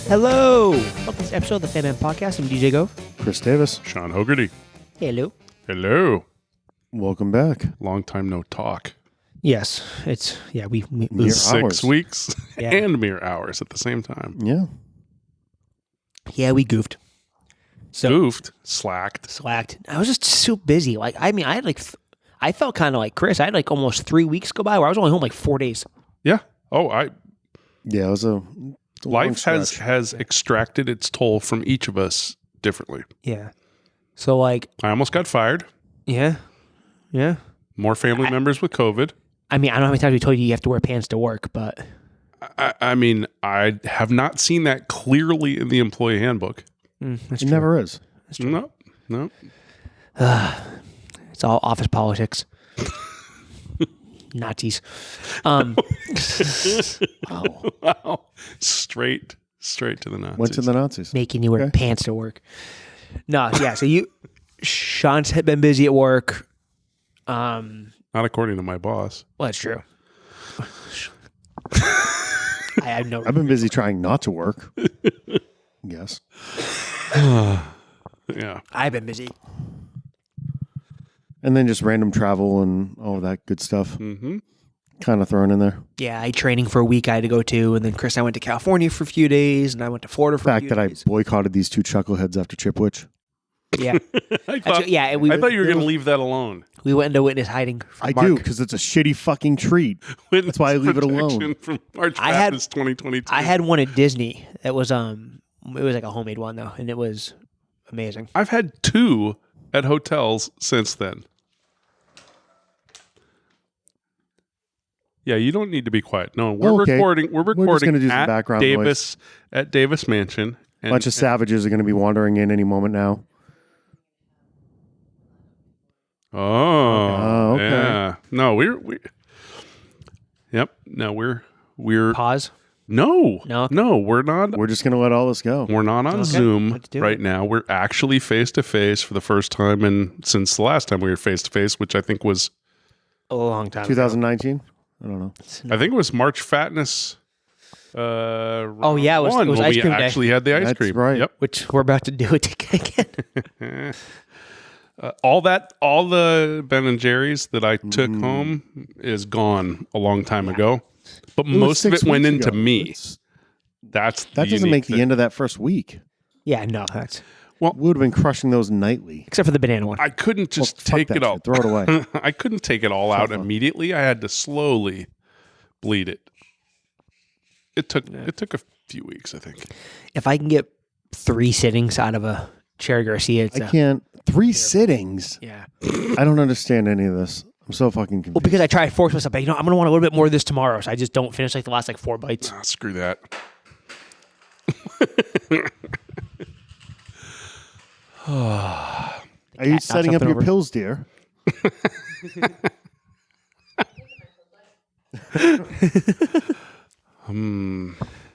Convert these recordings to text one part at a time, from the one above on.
Hello! Welcome to this episode of the Fan Man Podcast. I'm DJ Gove. Chris Davis. Sean Hogarty. Hello. Hello. Welcome back. Long time no talk. Yes, we Mere 6 hours. weeks Yeah. and mere hours at the same time. Yeah. we goofed. So Goofed, slacked. slacked. I was just so busy. I felt kind of like Chris. I had like almost 3 weeks go by where I was only home like 4 days. Yeah. Oh, Yeah, it was a life has extracted its toll from each of us differently. Yeah. So like, I almost got fired. yeah. More family members with COVID. I mean, I don't know how many times we told you have to wear pants to work, but I mean, I have not seen that clearly in the employee handbook. that's It true. never is. No. It's all office politics. Nazis. Oh. Wow. Straight to the Nazis. Went to the Nazis. Making you wear pants to work. No, yeah. So Sean's had been busy at work. Not according to my boss. Well, that's true. I have no. I've been busy trying not to work. Yes. Yeah. I've been busy. And then just random travel and all of that good stuff. Mm-hmm. Kind of thrown in there. Yeah, I training for a week I had to go to, and then Chris and I went to California for a few days, and I went to Florida The for a fact few that I days. boycotted these two chuckleheads after Chipwich. Yeah, I thought you were going to leave that alone. we went into witness hiding. For I Mark. do, because it's a shitty fucking treat. That's why I leave it alone. From March I had- Madness 2022. I had one at Disney. It was like a homemade one though, and it was amazing. I've had 2 at hotels since then. Yeah, you don't need to be quiet. No, we're Okay. recording. We're just recording gonna do some at background Davis at Davis Mansion. A bunch of savages are going to be wandering in any moment now. Oh, okay. yeah. No, we. Yep. No, we're. Pause. No, No. we're not. We're just going to let all this go. We're not on Okay, Zoom let's do right it. now. We're actually face to face for the first time since the last time we were face to face, which I think was A long time. 2019? I don't know. I think it was March Fatness. Oh yeah, it was when ice we cream day, actually had the ice That's cream. right. Yep. which we're about to do it again. All the Ben and Jerry's that I took home is gone a long time ago, but It was most of 6 it went weeks into ago. me. It's- That's That doesn't unique make the thing. end of that first week. Yeah, no, that's We would have been crushing those nightly. except for the banana one. I couldn't just Fuck take that it all. shit. Throw it away. I couldn't take it all out fun. immediately. I had to slowly bleed it. It took a few weeks, I think. If I can get 3 sittings out of a Cherry Garcia, it's I can't. 3 sittings. yeah. I don't understand any of this. I'm so fucking confused. Well, because I try to force myself, but I'm gonna want a little bit more of this tomorrow, so I just don't finish like the last 4 bites. Ah, screw that. Are cat you knocked setting up something your over. pills, dear?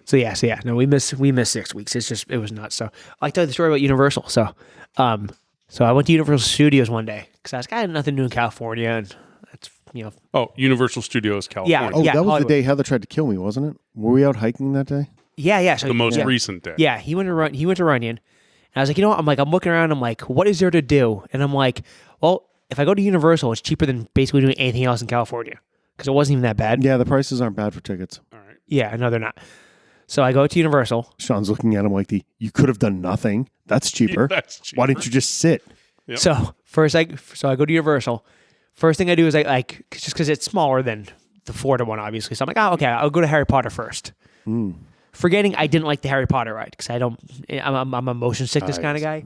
So yeah. No, we missed 6 weeks. It was nuts. So I like to tell you the story about Universal. So I went to Universal Studios one day because I was had nothing to do in California, and that's Oh, Universal Studios California. Oh, that was Hollywood. the day Heather tried to kill me, wasn't it? Were we out hiking that day? Yeah. So The most recent day. Yeah, he went to Runyon. And I was like, I'm looking around. I'm like, what is there to do? And I'm like, well, if I go to Universal, it's cheaper than basically doing anything else in California because it wasn't even that bad. Yeah, the prices aren't bad for tickets. All right. Yeah, no, they're not. So I go to Universal. Sean's looking at him like you could have done nothing. That's cheaper. That's cheaper. Why didn't you just sit? Yep. So I go to Universal. First thing I do is just because it's smaller than the Florida one, obviously. So I'm like, oh, okay, I'll go to Harry Potter first. Forgetting I didn't like the Harry Potter ride because I'm a motion sickness kind of guy.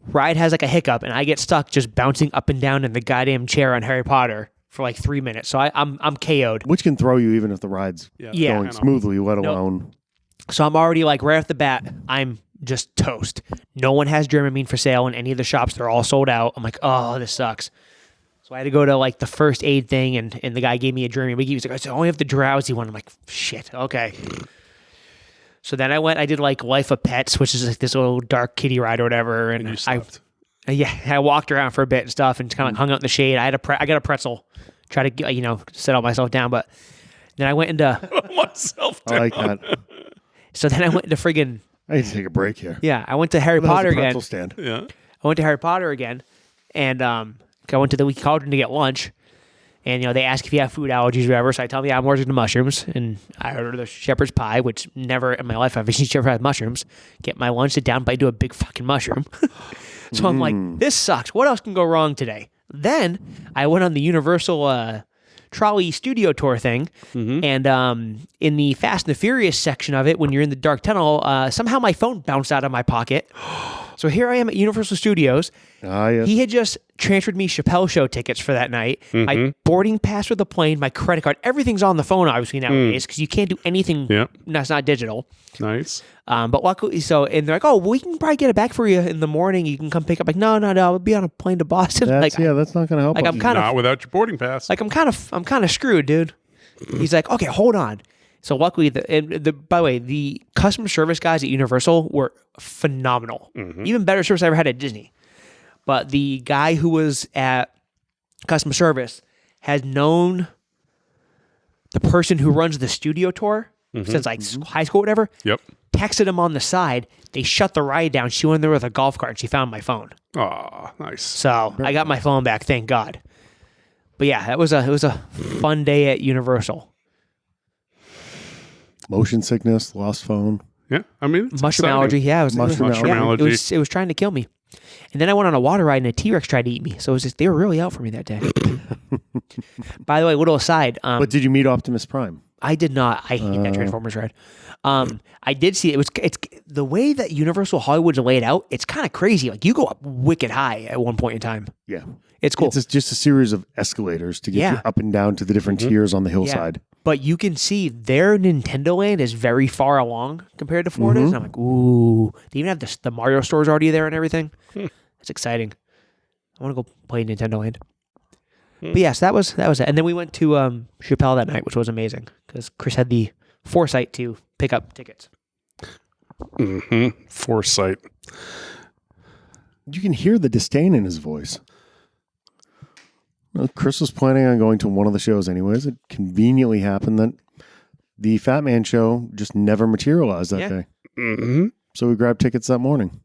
Ride has a hiccup and I get stuck just bouncing up and down in the goddamn chair on Harry Potter for 3 minutes. So I'm KO'd. Which can throw you even if the ride's Yeah. going I know. smoothly, let alone. So I'm already right off the bat, I'm just toast. No one has Dramamine for sale in any of the shops. They're all sold out. I'm like, oh, this sucks. So I had to go to the first aid thing, and the guy gave me a Dramamine. He was like, I only have the drowsy one. I'm like, shit, okay. So then I did Life of Pets, which is this little dark kitty ride or whatever. And You slept. I walked around for a bit and stuff, and kind of hung out in the shade. I got a pretzel, try to settle myself down, but then I went into Myself I like that. So then I went to friggin' I need to take a break here. yeah, I went to Harry That was Potter a again. pretzel stand. Yeah. I went to Harry Potter again, and I went to the Wiki Cauldron to get lunch. And, they ask if you have food allergies or whatever. So I tell them, yeah, I'm allergic to mushrooms. And I order the shepherd's pie, which never in my life have I seen shepherd's pie with mushrooms. Get my lunch, sit down, bite into a big fucking mushroom. So I'm like, this sucks. What else can go wrong today? Then I went on the Universal trolley studio tour thing. And in the Fast and the Furious section of it, when you're in the dark tunnel, somehow my phone bounced out of my pocket. So here I am at Universal Studios. Yes. He had just transferred me Chappelle Show tickets for that night. My boarding pass for the plane, my credit card, everything's on the phone obviously nowadays because you can't do anything that's not digital. Nice. But luckily, and they're like, oh, we can probably get it back for you in the morning. You can come pick up. Like, no, I'll be on a plane to Boston. That's not going to help. Like, us. I'm kind Not of without your boarding pass. like, I'm kind of screwed, dude. He's like, okay, hold on. So luckily, by the way, the customer service guys at Universal were phenomenal. Even better service I ever had at Disney. But the guy who was at customer service had known the person who runs the studio tour since like high school or whatever. Yep. Texted him on the side. They shut the ride down. She went there with a golf cart and she found my phone. Aw, nice. So I got my phone back, thank God. But yeah, it was a fun day at Universal. Motion sickness, lost phone. Yeah, I mean, it's Mushroom exciting. allergy. Yeah, Mushroom allergy. It was trying to kill me. And then I went on a water ride and a T-Rex tried to eat me. So it was just, they were really out for me that day. By the way, little aside. But did you meet Optimus Prime? I did not. I hate that Transformers ride. I did see it's the way that Universal Hollywood's laid out. It's kind of crazy. Like you go up wicked high at one point in time. Yeah. It's cool. It's just a series of escalators to get you up and down to the different tiers on the hillside. But you can see their Nintendo Land is very far along compared to Florida's. And I'm like, ooh. They even have the Mario stores already there and everything. It's exciting. I want to go play Nintendo Land. But yes, that was it. And then we went to Chappelle that night, which was amazing because Chris had the foresight to pick up tickets. Foresight. You can hear the disdain in his voice. Well, Chris was planning on going to one of the shows anyways. It conveniently happened that the Fat Man show just never materialized that day. So we grabbed tickets that morning.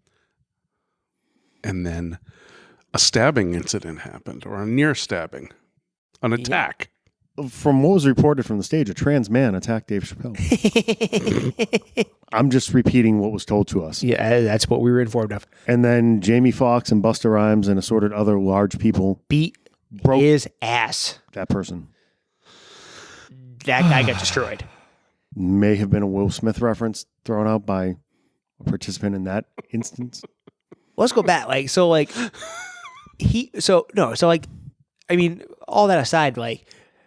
And then a stabbing incident happened, or a near stabbing, an attack. From what was reported from the stage, a trans man attacked Dave Chappelle. I'm just repeating what was told to us. Yeah, that's what we were informed of. And then Jamie Foxx and Busta Rhymes and assorted other large people Broke his ass. that person. That guy got destroyed. May have been a Will Smith reference thrown out by a participant in that instance. Let's go back. I mean, all that aside,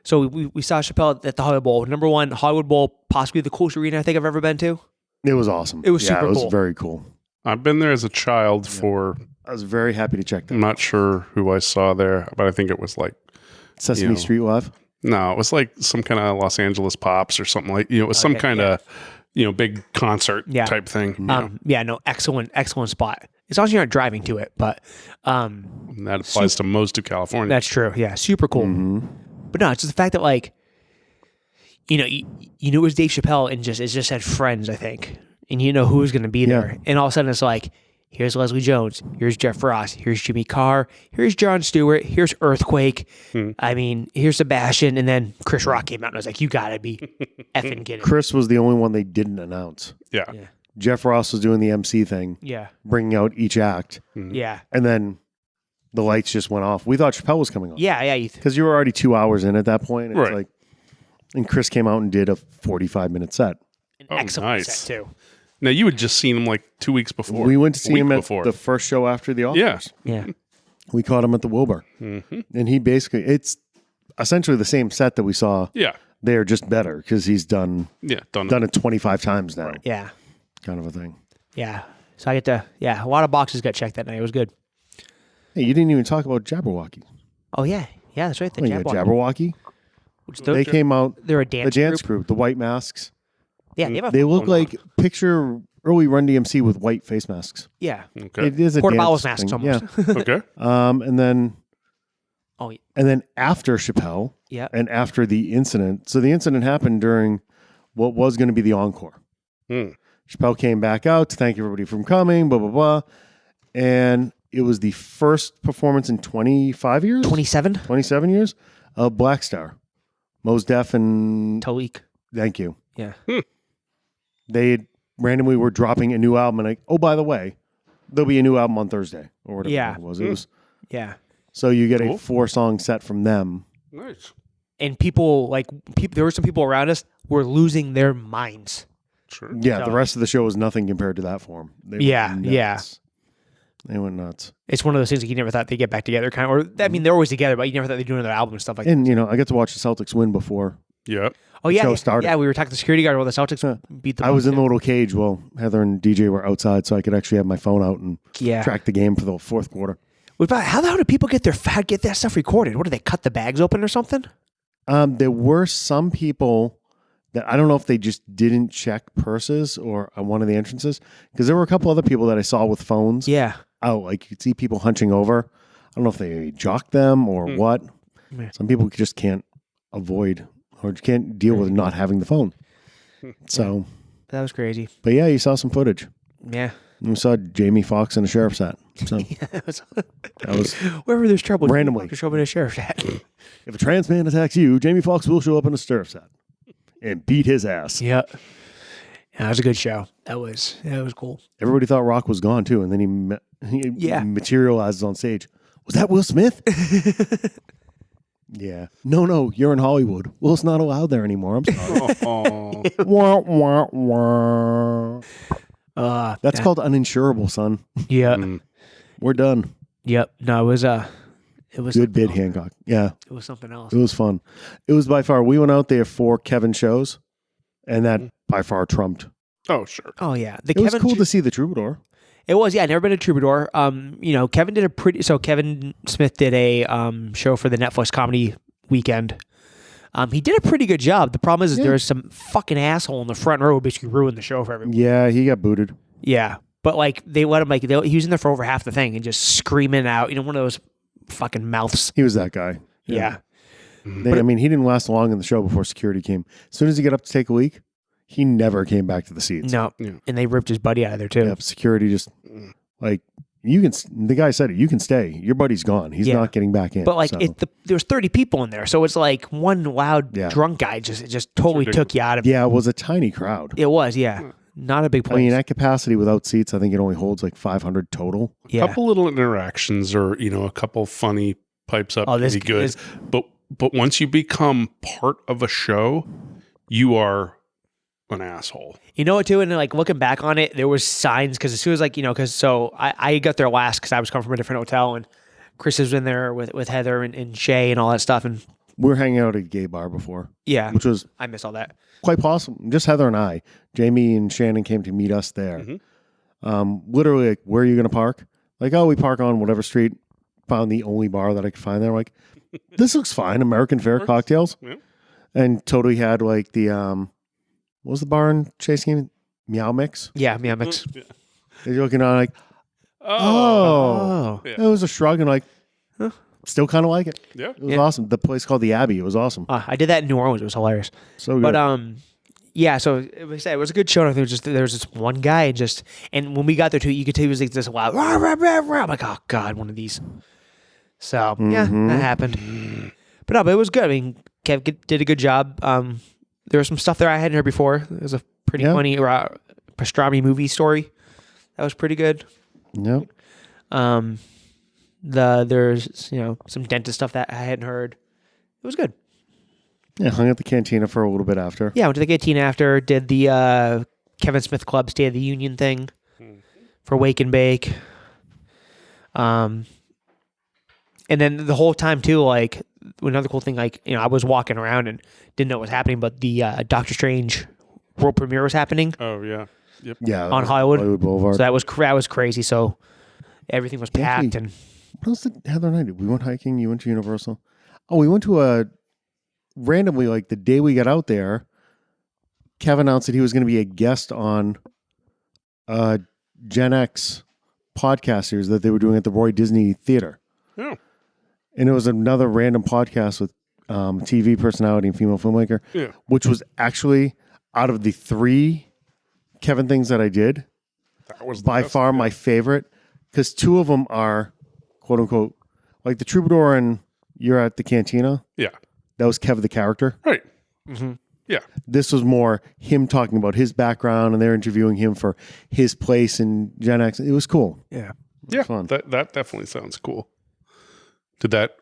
so we saw Chappelle at the Hollywood Bowl. Number one, Hollywood Bowl, possibly the coolest arena I think I've ever been to. It was awesome. It was super It was cool. very cool. I've been there as a child for, I was very happy to check that. I'm not sure who I saw there, but I think it was like, Sesame Street Live. no, it was like some kind of Los Angeles Pops or something like, it was some kind of, big concert type thing. Excellent spot. As long as you're not driving to it, but And that applies to most of California. that's true. Yeah, super cool. But no, it's just the fact that you knew it was Dave Chappelle and it just had friends, I think, and you know who was going to be there, and all of a sudden it's like, here's Leslie Jones, here's Jeff Ross, here's Jimmy Carr, here's Jon Stewart, here's Earthquake. I mean, here's Sebastian, and then Chris Rock came out and I was like, you gotta be effing kidding. Chris was the only one they didn't announce. Yeah. Jeff Ross was doing the MC thing, bringing out each act, Yeah. and then the lights just went off. We thought Chappelle was coming on. Yeah. Because you were already 2 hours in at that point. It's Right. like, and Chris came out and did a 45-minute set. An Oh, excellent nice. set too. Now, you had just seen him like 2 weeks before. We went to A see week him at before. the first show after the Oscars. Yeah. Yeah. We caught him at the Wilbur. And he basically, it's essentially the same set that we saw Yeah. there, just better because he's done Done. it 25 times now, Yeah. kind of a thing. Yeah. So I get to, a lot of boxes got checked that night. It was good. Hey, you didn't even talk about Jabberwocky. Oh, yeah. Yeah, that's right. The Oh, yeah, Jabberwocky. Jabberwocky. Which They came out, they're a the dance dance group. group, the white masks. Yeah, they have a They look like picture early Run DMC with white face masks. yeah. Okay. It is a Portobello's dance masks thing. almost. Okay. Yeah. And then Oh, yeah. and then after Chappelle Yeah. and after the incident, so the incident happened during what was going to be the encore. Chappelle came back out to thank everybody for coming, blah, blah, blah. And it was the first performance in 25 years? 27? 27 years of Black Star. Mos Def and... Talik. Thank you. Yeah. They randomly were dropping a new album. And like, oh, by the way, there'll be a new album on Thursday. Or whatever it was. It was. Yeah. So you get a 4-song set from them. Nice. And people, there were some people around us were losing their minds. Sure. Yeah, So- the rest of the show was nothing compared to that form. They Yeah, went yeah. nuts. They went nuts. It's one of those things that you never thought they'd get back together, kind of. Or I mean, they're always together, but you never thought they'd do another album and stuff like that. And, you know, I got to watch the Celtics win before. Yeah. Oh yeah, show started. yeah. We were talking to the security guard while the Celtics beat the. I was Bucks. in the little cage while Heather and DJ were outside, so I could actually have my phone out and track the game for the fourth quarter. How the hell do people get that stuff recorded? What, do they cut the bags open or something? There were some people that I don't know if they just didn't check purses or on one of the entrances, because there were a couple other people that I saw with phones. Yeah. Oh, like you could see people hunching over. I don't know if they jocked them or what. Yeah. Some people just can't avoid or can't deal with not having the phone. So, That was crazy. but yeah, you saw some footage. Yeah. And we saw Jamie Foxx in a sheriff's hat. So That was wherever there's trouble, randomly. just show up in a sheriff's hat. If a trans man attacks you, Jamie Foxx will show up in a sheriff's hat and beat his ass. Yeah. That was a good show. That was cool. Everybody thought Rock was gone too, and then he materializes on stage. Was that Will Smith? Yeah. No, you're in Hollywood. Will's not allowed there anymore. I'm sorry. Oh. Wah, wah, wah. That's called uninsurable, son. Yeah. We're done. Yep. No, it was Good bid, Hancock. Yeah, It was something else. it was fun. It was by far. We went out there for Kevin shows, and that by far trumped. Oh, sure. Oh yeah. It was cool to see the Troubadour. It was, yeah. I'd never been to Troubadour. Kevin Smith did a show for the Netflix comedy weekend. He did a pretty good job. The problem is there was some fucking asshole in the front row who basically ruined the show for everyone. Yeah, he got booted. Yeah. But like they let him he was in there for over half the thing and just screaming out, one of those fucking mouths. He was that guy. Yeah. He didn't last long in the show before security came. As soon as he got up to take a leak, he never came back to the seats. No. Yeah. And they ripped his buddy out of there too. Yeah, security just like the guy said it. You can stay. Your buddy's gone. He's not getting back in. But like so. there was 30 people in there, so it's like one loud drunk guy just totally took you out of it. Yeah, it was a tiny crowd. It was, yeah. Not a big place. I mean, at capacity without seats, I think it only holds like 500 total. Yeah. A couple little interactions or, a couple funny pipes up can be good. But once you become part of a show, you are an asshole. You know what, too? And like looking back on it, there was signs because as soon as I got there last because I was coming from a different hotel and Chris was in there with Heather and Shay and all that stuff. And we were hanging out at a gay bar before. Yeah. Which was I miss all that. Quite possible. Just Heather and I. Jamie and Shannon came to meet us there. Literally, like, where are you going to park? Like, we park on whatever street. Found the only bar that I could find there. Like, this looks fine. American Fair cocktails. Yeah. And totally had like the, what was the bar in Chase game? Meow Mix? Yeah, Meow Mix. Yeah. You're looking on like, Oh. Yeah. It was a shrug and like, still kind of like it. Yeah. It was awesome. The place called the Abbey. It was awesome. I did that in New Orleans. It was hilarious. So good. But yeah. So like I said, it was a good show. There was this one guy and when we got there too, you could tell he was like this loud. Rah, rah, rah, rah. I'm like, oh god, one of these. So yeah, that happened. But it was good. I mean, Kev did a good job. There was some stuff there I hadn't heard before. There was a pretty funny pastrami movie story. That was pretty good. Yep. There's some dentist stuff that I hadn't heard. It was good. Yeah, hung at the cantina for a little bit after. Yeah, went to the canteen after. Did the Kevin Smith Club State of the Union thing for Wake and Bake. And then the whole time too, like another cool thing, like I was walking around and didn't know what was happening, but the Doctor Strange world premiere was happening. Oh yeah. Yep. Yeah. On Hollywood Boulevard. So that was crazy. So everything was packed and. What else did Heather and I do? We went hiking. You went to Universal. Oh, we went to randomly, like the day we got out there, Kevin announced that he was going to be a guest on Gen X podcast series that they were doing at the Roy Disney Theater. Yeah. And it was another random podcast with TV personality and female filmmaker, which was actually out of the 3 Kevin things that I did. That was by far my favorite, because 2 of them are quote unquote like the Troubadour and You're at the Cantina. Yeah. That was Kev the character. Right. Mm-hmm. Yeah. This was more him talking about his background, and they're interviewing him for his place in Gen X. It was cool. Yeah. Yeah. Fun. That definitely sounds cool.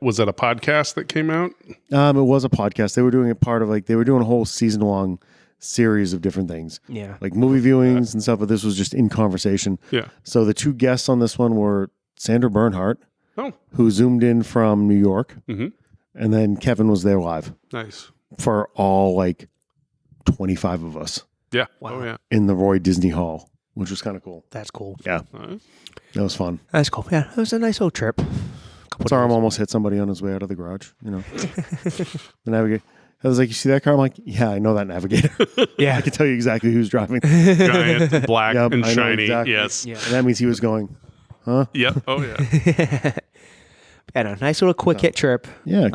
Was that a podcast that came out? It was a podcast. They were doing it part of they were doing a whole season long series of different things. Yeah. Like movie viewings and stuff, but this was just in conversation. Yeah. So the 2 guests on this one were Sandra Bernhardt, Oh. who zoomed in from New York, Mm-hmm. and then Kevin was there live Nice. for all 25 of us Yeah. Wow. Oh, yeah. in the Roy Disney Hall, which was kind of cool. That's cool. Yeah, that was fun. That's cool. Yeah, it was a nice old trip. His arm almost hit somebody on his way out of the garage. The navigator. I was like, "You see that car?" I'm like, "Yeah, I know that navigator. Yeah. I can tell you exactly who's driving." Giant, black, Yep, and I know shiny. exactly. Yes. Yeah. And that means he was going, "Huh?" Yep. Oh, yeah. Yeah, no, nice little quick hit trip. Yeah,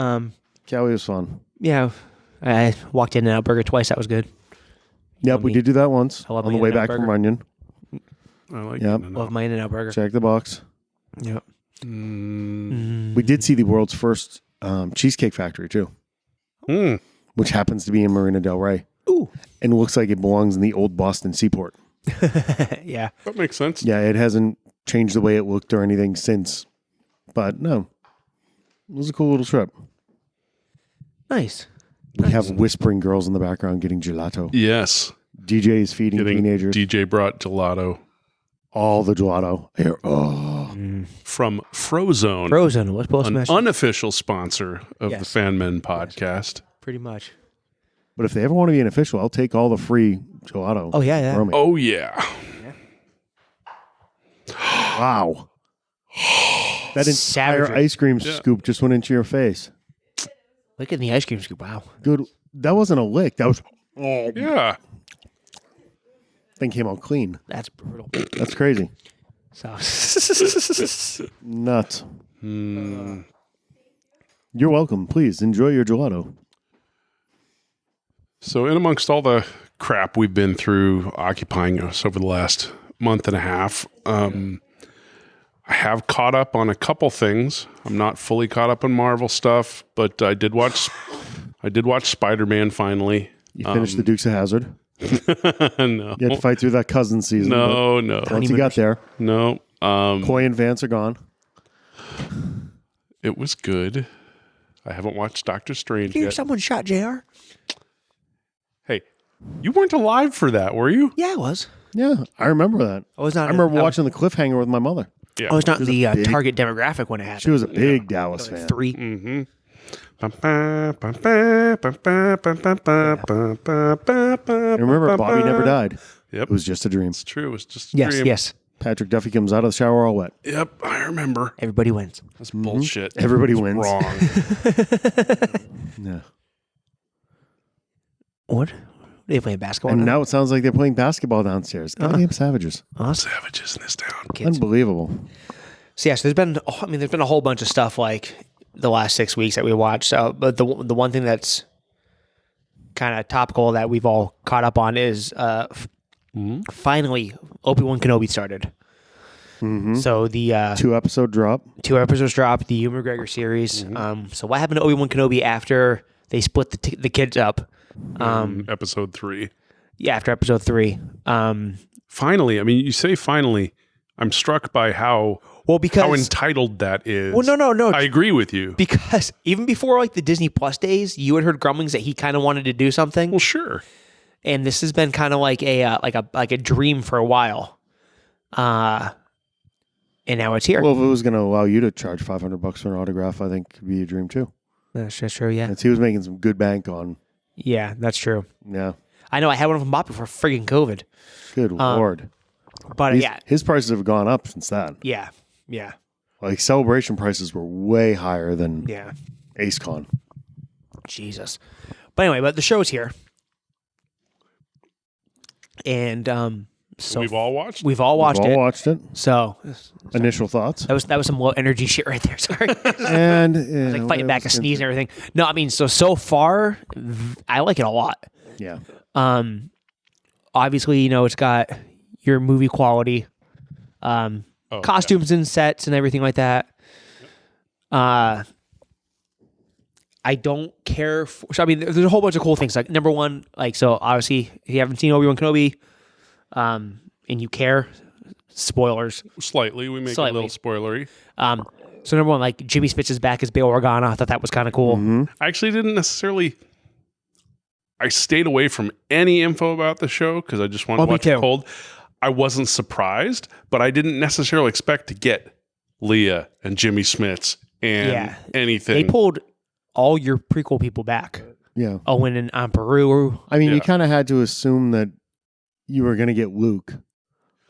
Cowie was fun. Yeah, I walked in and out burger twice. That was good. Yep, we did do that once I love on my the way In-N-Out back from burger. Runyon. I like Yep. it. Love my In-N-Out burger. Check the box. Yep. We did see the world's first cheesecake factory too, Mm. which happens to be in Marina Del Rey. Ooh. And looks like it belongs in the old Boston seaport. Yeah. That makes sense. Yeah, it hasn't changed the way it looked or anything since. But no, it was a cool little trip. Nice. We have whispering girls in the background getting gelato. Yes. DJ is feeding teenagers. DJ brought gelato All the gelato. from Frozone. Frozen was supposed to An mention. unofficial sponsor of the Yes. Fan Men podcast. Pretty much. But if they ever want to be an official, I'll take all the free gelato. Oh, yeah, yeah. from it. Oh, yeah. Wow. That entire Savagery. ice cream scoop just went into your face. Look at the ice cream scoop. Wow. Good. That wasn't a lick. That was. Yeah. Thing came out clean. That's brutal. That's crazy. So, Nuts. You're welcome. Please enjoy your gelato. So, in amongst all the crap we've been through occupying us over the last month and a half, I have caught up on a couple things. I'm not fully caught up on Marvel stuff, but I did watch Spider-Man finally. You finished the Dukes of Hazzard. No. You had to fight through that cousin season. No. but Once you got there, No. Coy and Vance are gone. It was good. I haven't watched Doctor Strange Here, yet. someone shot JR. Hey, you weren't alive for that, were you? Yeah, I was. Yeah, I remember that. I was not. I remember watching the cliffhanger with my mother. Yeah. I was not She was the a big- target demographic when it happened. She was a big Dallas fan. 3. Mm-hmm. And remember, Bobby never died. Yep. It was just a dream. It's true. It was just a Yes, dream. yes. Patrick Duffy comes out of the shower all wet. Yep, I remember. Everybody wins. That's bullshit. Everybody It's wins. Wrong. Yeah. What? They playing basketball And now? now it sounds like they're playing basketball downstairs. Goddamn savages. Awesome. Savages in this town. Kids. Unbelievable. So yes, there's been a whole bunch of stuff like the last 6 weeks that we watched. So, but the one thing that's kind of topical that we've all caught up on is finally Obi-Wan Kenobi started. So the 2-episode drop. 2 episodes dropped, the Hugh McGregor series. So what happened to Obi-Wan Kenobi after they split the kids up? Episode 3. Yeah, after episode 3. Finally, I mean, you say finally. I'm struck by how Because entitled that is. Well, no. I agree with you. Because even before like the Disney Plus days, you had heard grumblings that he kind of wanted to do something. Well, sure. And this has been kind of like a dream for a while. And now it's here. Well, if it was going to allow you to charge $500 for an autograph, I think it could be a dream too. That's just true, yeah. He was making some good bank on. Yeah, that's true. Yeah. I know I had one of them bought before friggin' COVID. Good Lord. But His prices have gone up since that. Yeah. Like celebration prices were way higher than Yeah. AceCon. Jesus. But anyway, the show's here. And so We've all watched. we've all watched We've all it. watched it. So Initial thoughts. that was some low energy shit right there. Sorry. And Like fighting back a sneeze and everything. No, I mean, so far, I like it a lot. Yeah. obviously, it's got your movie quality, costumes and sets and everything like that. I don't care for, so I mean, there's a whole bunch of cool things. Like number one, like, so obviously if you haven't seen Obi-Wan Kenobi, and you care, spoilers. Slightly. We make it a little spoilery. So number one, like Jimmy Smits is back as Bail Organa. I thought that was kind of cool. Mm-hmm. I actually didn't necessarily, I stayed away from any info about the show because I just wanted to watch it cold. I wasn't surprised, but I didn't necessarily expect to get Leia and Jimmy Smits and anything. They pulled all your prequel people back. Yeah. Owen and Aunt Beru. I mean, you kind of had to assume that you were going to get Luke.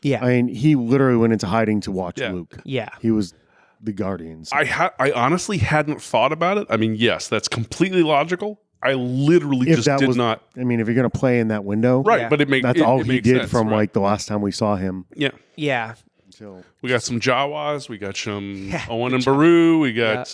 Yeah. I mean, he literally went into hiding to watch Luke. Yeah. He was the Guardians. I honestly hadn't thought about it. I mean, yes, that's completely logical. I literally did not. I mean, if you're going to play in that window. Right, but that's all he did from like the last time we saw him. Yeah. Yeah. So we got some Jawas. We got some Owen and Beru. We got...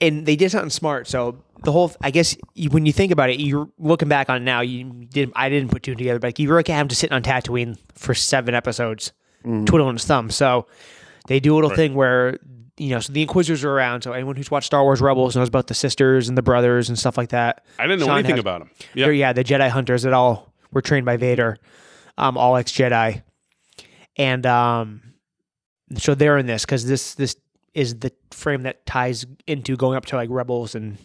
And they did something smart. So the whole, I guess, when you think about it, you're looking back on it now. I didn't put two together, but like, you were like having to sit on Tatooine for 7 episodes, twiddling his thumb. So they do a little thing where, so the Inquisitors are around. So anyone who's watched Star Wars Rebels knows about the sisters and the brothers and stuff like that. I didn't know anything about them. Yeah, the Jedi hunters that all were trained by Vader, all ex-Jedi, and so they're in this because this is the frame that ties into going up to like Rebels and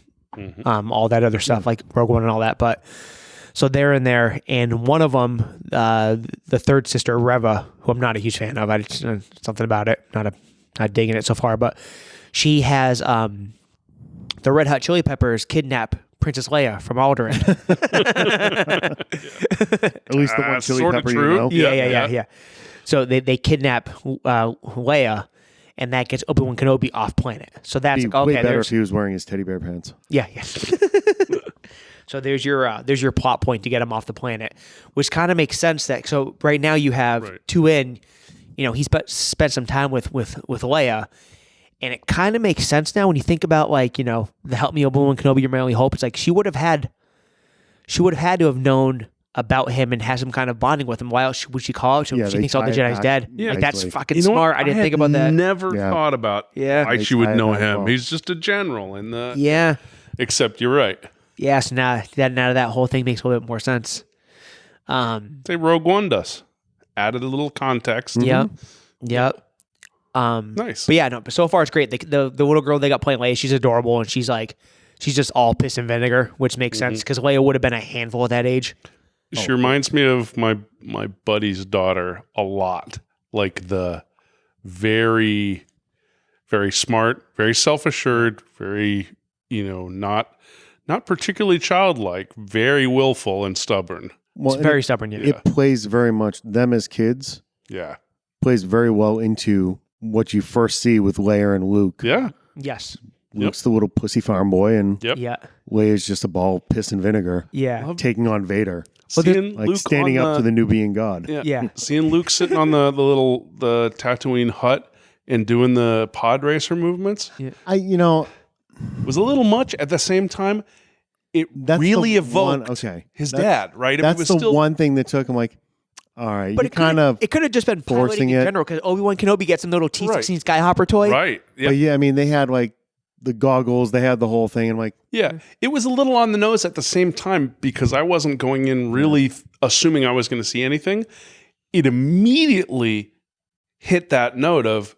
all that other stuff, like Rogue One and all that. But so they're in there, and one of them, the third sister Reva, who I'm not a huge fan of, I just something about it, not digging it so far, but she has the Red Hot Chili Peppers kidnap Princess Leia from Alderaan. At least the one chili pepper, true. Yeah. So they kidnap Leia. And that gets Obi-Wan Kenobi off planet. So that's like, okay. Way better if he was wearing his teddy bear pants. Yeah. So there's your plot point to get him off the planet, which kind of makes sense. That so right now you have two in, he's spent some time with Leia, and it kind of makes sense now when you think about like the help me Obi-Wan Kenobi, you're my only hope. It's like she would have had to have known about him and has some kind of bonding with him. Why else would she call out to him? She thinks all the Jedi's dead. Yeah. Like, that's fucking smart. I didn't think about that. Never thought about why she would know him. Well. He's just a general in the... Yeah. Except you're right. Yeah, so now that whole thing makes a little bit more sense. Say Rogue One does. Added a little context. Yep. Nice. But yeah, no, but so far it's great. The little girl they got playing Leia, she's adorable, and she's just all piss and vinegar, which makes sense because Leia would have been a handful at that age. She reminds me of my buddy's daughter a lot. Like the very, very smart, very self-assured, very, not particularly childlike, very willful and stubborn. Well, it's very stubborn, yeah. It plays very much, them as kids, plays very well into what you first see with Leia and Luke. Yeah. Yes. Luke's the little pussy farm boy, and Leia's just a ball of piss and vinegar. Yeah. Taking on Vader. Seeing like Luke standing up to the new being God. Yeah. Seeing Luke sitting on the Tatooine hut and doing the pod racer movements. Yeah. Was a little much. At the same time, it really evoked his dad, right? That's the one thing that took him like, all right, but it could have just been forcing in general because Obi-Wan Kenobi gets a little T-16 Skyhopper toy. Right. Yeah. But I mean, they had like the goggles, they had the whole thing, and like, it was a little on the nose at the same time because I wasn't going in really assuming I was going to see anything. It immediately hit that note of,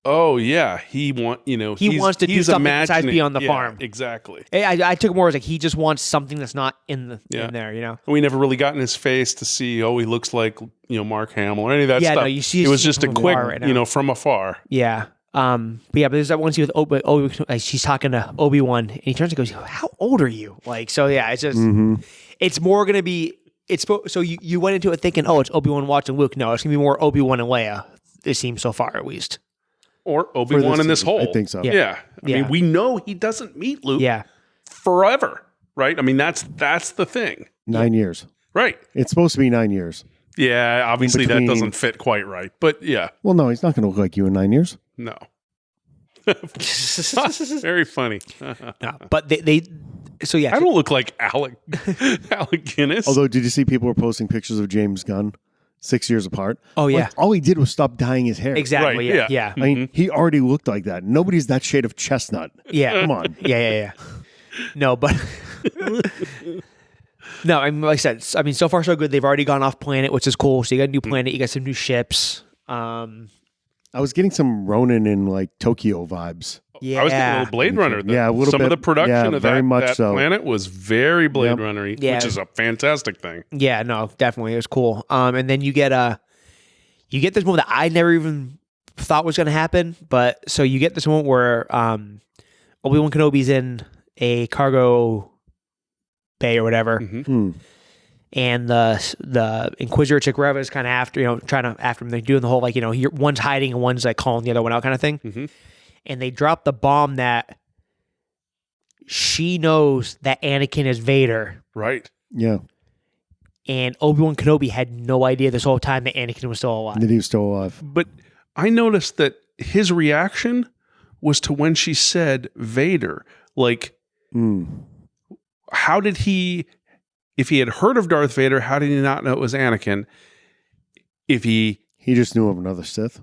oh yeah, he wants to do something besides be on the farm. Exactly. I took it more as like he just wants something that's not in there. And we never really got in his face to see. Oh, he looks like Mark Hamill or any of that stuff. No, you see. It was just a quick, from afar. Yeah. But there's that one scene with Obi. She's talking to Obi-Wan, and he turns and goes, "How old are you?" Like, so yeah, it's just, it's more gonna be. So you went into it thinking, oh, it's Obi-Wan watching Luke. No, it's gonna be more Obi-Wan and Leia. It seems so far, at least. Or Obi-Wan in this hole. I think so. Yeah. I mean, we know he doesn't meet Luke. Forever, right? I mean, that's the thing. 9 years. Right. It's supposed to be 9 years. Yeah, obviously that doesn't fit quite right, but yeah. Well, no, he's not going to look like you in 9 years. No. Very funny. No, but they So yeah, I don't look like Alec Guinness. Although, did you see people were posting pictures of James Gunn 6 years apart? Oh, yeah. Like, all he did was stop dyeing his hair. exactly. Right, Yeah. I mean, he already looked like that. Nobody's that shade of chestnut. Yeah. Come on. Yeah. No, but no, I mean, like I said, I mean, so far so good. They've already gone off planet, which is cool. So you got a new planet, you got some new ships. I was getting some Ronin in like Tokyo vibes. Yeah, I was getting a little Blade Runner. Yeah, a little Some bit. of the production Yeah, of very that, much that so. planet was very Blade Yep. Runner-y, Yeah. which is a fantastic thing. Yeah, no, definitely, it was cool. And then you get this moment that I never even thought was going to happen. But so you get this moment where Obi-Wan Kenobi's in a cargo bay or whatever, and the Inquisitor chick Reva is kind of after, trying to after him. They're doing the whole like, one's hiding and one's like calling the other one out kind of thing. And they drop the bomb that she knows that Anakin is Vader. Right. Yeah. And Obi-Wan Kenobi had no idea this whole time that Anakin was still alive. That he was still alive. But I noticed that his reaction was to when she said Vader. Like, how did he, if he had heard of Darth Vader, how did he not know it was Anakin? If he just knew of another Sith.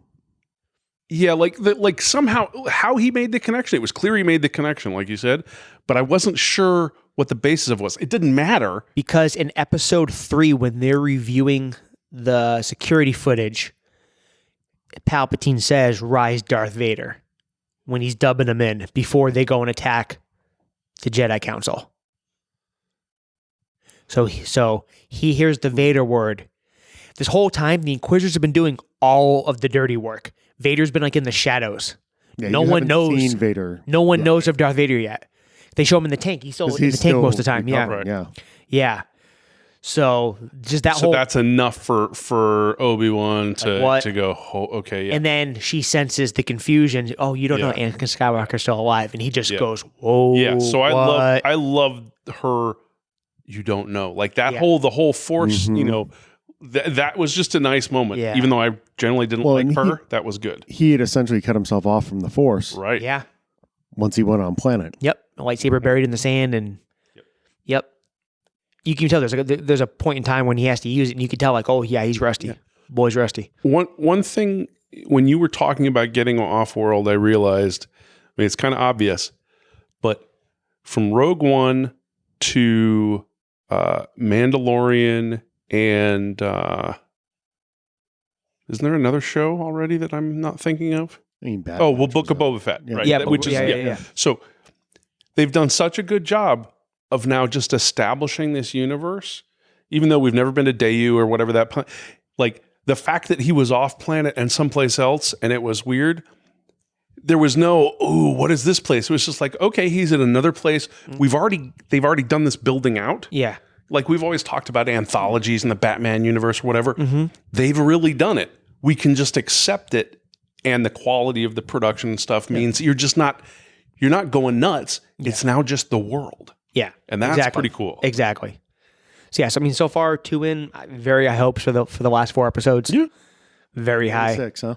Yeah, like somehow how he made the connection. It was clear he made the connection, like you said, but I wasn't sure what the basis of was. It didn't matter. Because in episode 3, when they're reviewing the security footage, Palpatine says, "Rise, Darth Vader," when he's dubbing him in before they go and attack the Jedi Council. So he hears the Vader word. This whole time, the Inquisitors have been doing all of the dirty work. Vader's been like in the shadows. Yeah, no you one haven't knows seen Vader. No one knows of Darth Vader yet. They show him in the tank. He's still in the tank most of the time. Yeah. Right. Yeah. Yeah. So just that So whole. that's enough for Obi-Wan to go, okay, yeah. And then she senses the confusion. Oh, you don't know Yeah. Anakin Skywalker's still alive, and he just goes, "Whoa!" Yeah, so what? I love her. You don't know, like that Yeah. the whole Force. That was just a nice moment. Yeah. Even though I generally didn't Well, like and her, that was good. He had essentially cut himself off from the Force Right. Yeah. once he went on planet. Yep. A lightsaber buried in the sand, and yep. You can tell there's a point in time when he has to use it, and you can tell like, oh yeah, he's rusty. Yeah. Boy's rusty. One thing when you were talking about getting off world, I realized. I mean, it's kind of obvious, but from Rogue One to Mandalorian and isn't there another show already that I'm not thinking of? I mean, Bad Book Batch of Boba Fett, Yeah. right? Yeah, Which is yeah. So they've done such a good job of now just establishing this universe, even though we've never been to Dayu or whatever that planet. Like the fact that he was off planet and someplace else, and it was weird. There was no, oh, what is this place? It was just like, okay, he's in another place. They've already done this building out. Yeah. Like we've always talked about anthologies in the Batman universe or whatever. They've really done it. We can just accept it, and the quality of the production and stuff means you're not going nuts. Yeah. It's now just the world. Yeah. And that's pretty cool. Exactly. So yes, I mean, so far 2 in, very high hopes for the last 4 episodes. Yeah. Very high. 6, huh?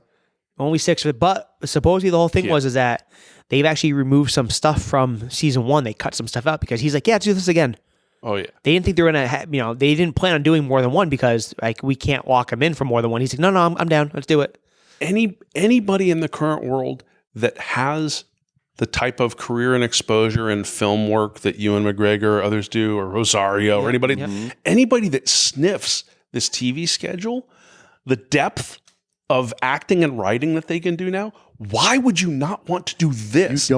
Only 6, but supposedly the whole thing is that they've actually removed some stuff from season 1. They cut some stuff out because he's like, yeah, let's do this again. Oh yeah. They didn't think they were gonna, they didn't plan on doing more than one because like we can't lock him in for more than one. He's like, no, I'm down. Let's do it. Anybody in the current world that has the type of career and exposure and film work that Ewan McGregor or others do, or Rosario, or anybody that sniffs this TV schedule, the depth of acting and writing that they can do now, why would you not want to do this? You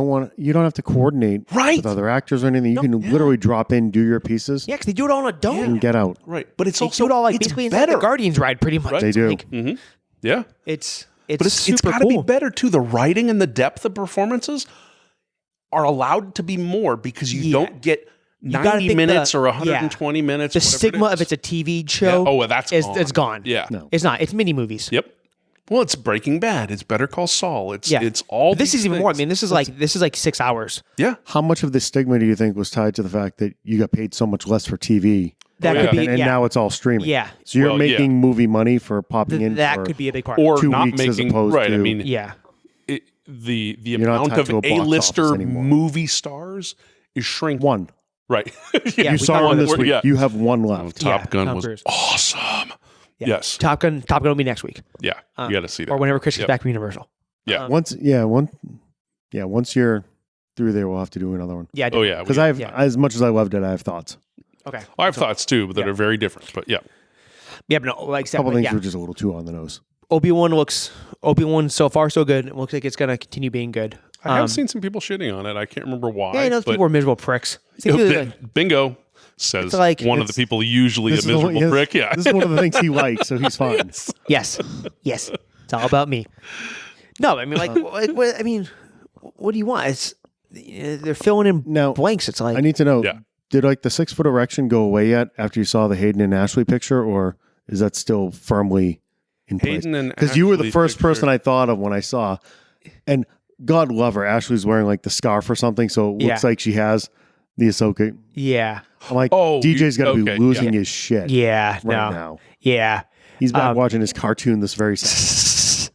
don't have to coordinate with other actors or anything. You can literally drop in, do your pieces, Yeah, because they do it all on a dome. and get out. Right. But it's They also do it all like it's basically better. the Guardians ride pretty much. Right. They do. Like, Yeah. it's But it's super got to cool. be better too. The writing and the depth of performances are allowed to be more because you don't get gotta 90 think minutes or 120 minutes. The whatever stigma it of is. it's a TV show. Yeah. Oh, well, that's is gone. it's gone. Yeah. No. It's not. It's mini movies. Yep. Well, it's Breaking Bad. It's Better Call Saul. It's all. But this these is even more. I things. mean, this is like 6 hours. Yeah. How much of the stigma do you think was tied to the fact that you got paid so much less for TV? That Oh, could yeah. be. And now it's all streaming. Yeah. So you're Well, making movie money for popping in. that for could be a big part. Or 2 not weeks as making opposed right. I to- mean, yeah. the not amount tied of to a box A-lister office anymore. movie stars is shrinking. one. Right. Yeah, You we saw talked one about this it. week. Yeah. You have one left. Top Yeah, Gun Tom was Cruise. awesome. Yeah. Yes. Top Gun will be next week. Yeah. You got to see that. Or whenever Chris gets Yep. back from Universal. Yeah. Once you're through there, we'll have to do another one. Yeah. Oh, yeah. Because I have, Yeah. as much as I loved it, I have thoughts. Okay. I have thoughts too, but that are very different. But yeah. Yeah, but no, like I A said, couple but things yeah. were just a little too on the nose. Obi-Wan so far so good. It looks like it's gonna continue being good. I have seen some people shitting on it. I can't remember why. Yeah, I know those but people are miserable pricks. Some people are bingo says It's like- one of the people usually a This is the one- miserable prick. Yeah. This is one of the things he likes, so he's fine. yes, it's all about me. No, I mean, what, I mean, what do you want? It's they're filling in Now, blanks. It's like I need to know, Yeah. did like the 6 foot erection go away yet after you saw the Hayden and Ashley picture, or is that still firmly in place? Hayden and Because you were the Ashley's first picture. person I thought of when I saw, and God love her, Ashley's wearing like the scarf or something, so it looks Yeah. like she has the Ahsoka. yeah, I'm like, Oh, DJ's got to be okay, losing his shit yeah, right no, now. yeah. He's back watching his cartoon this very second.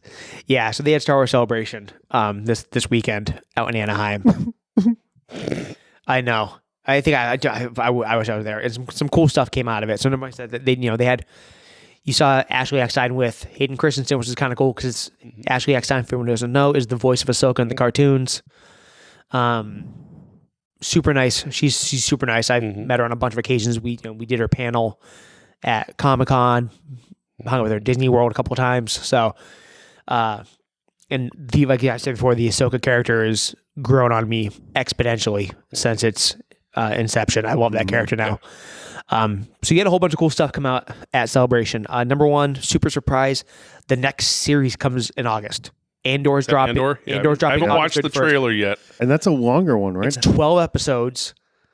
Yeah, so they had Star Wars Celebration this weekend out in Anaheim. I know. I think I wish I was there. And some cool stuff came out of it. So nobody said that they had. You saw Ashley Eckstein with Hayden Christensen, which is kind of cool because Ashley Eckstein, for anyone who doesn't know, is the voice of Ahsoka in the cartoons. Super nice. She's super nice. I've met her on a bunch of occasions. We did her panel at Comic-Con, hung out with her at Disney World a couple of times. So, and like I said before, the Ahsoka character has grown on me exponentially since its inception. I love that character now. So you had a whole bunch of cool stuff come out at Celebration. Number one, super surprise. The next series comes in August. Andor's dropping. Andor? Yeah, Andor's I dropping. haven't August watched the 31st. trailer yet. And that's a longer one, right? It's 12 episodes.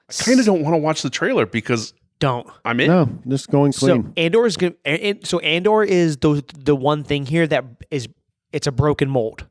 I kind of don't want to watch the trailer because Don't. I'm in. No, just going clean. So Andor is good. So Andor is the one thing here that is it's a broken mold.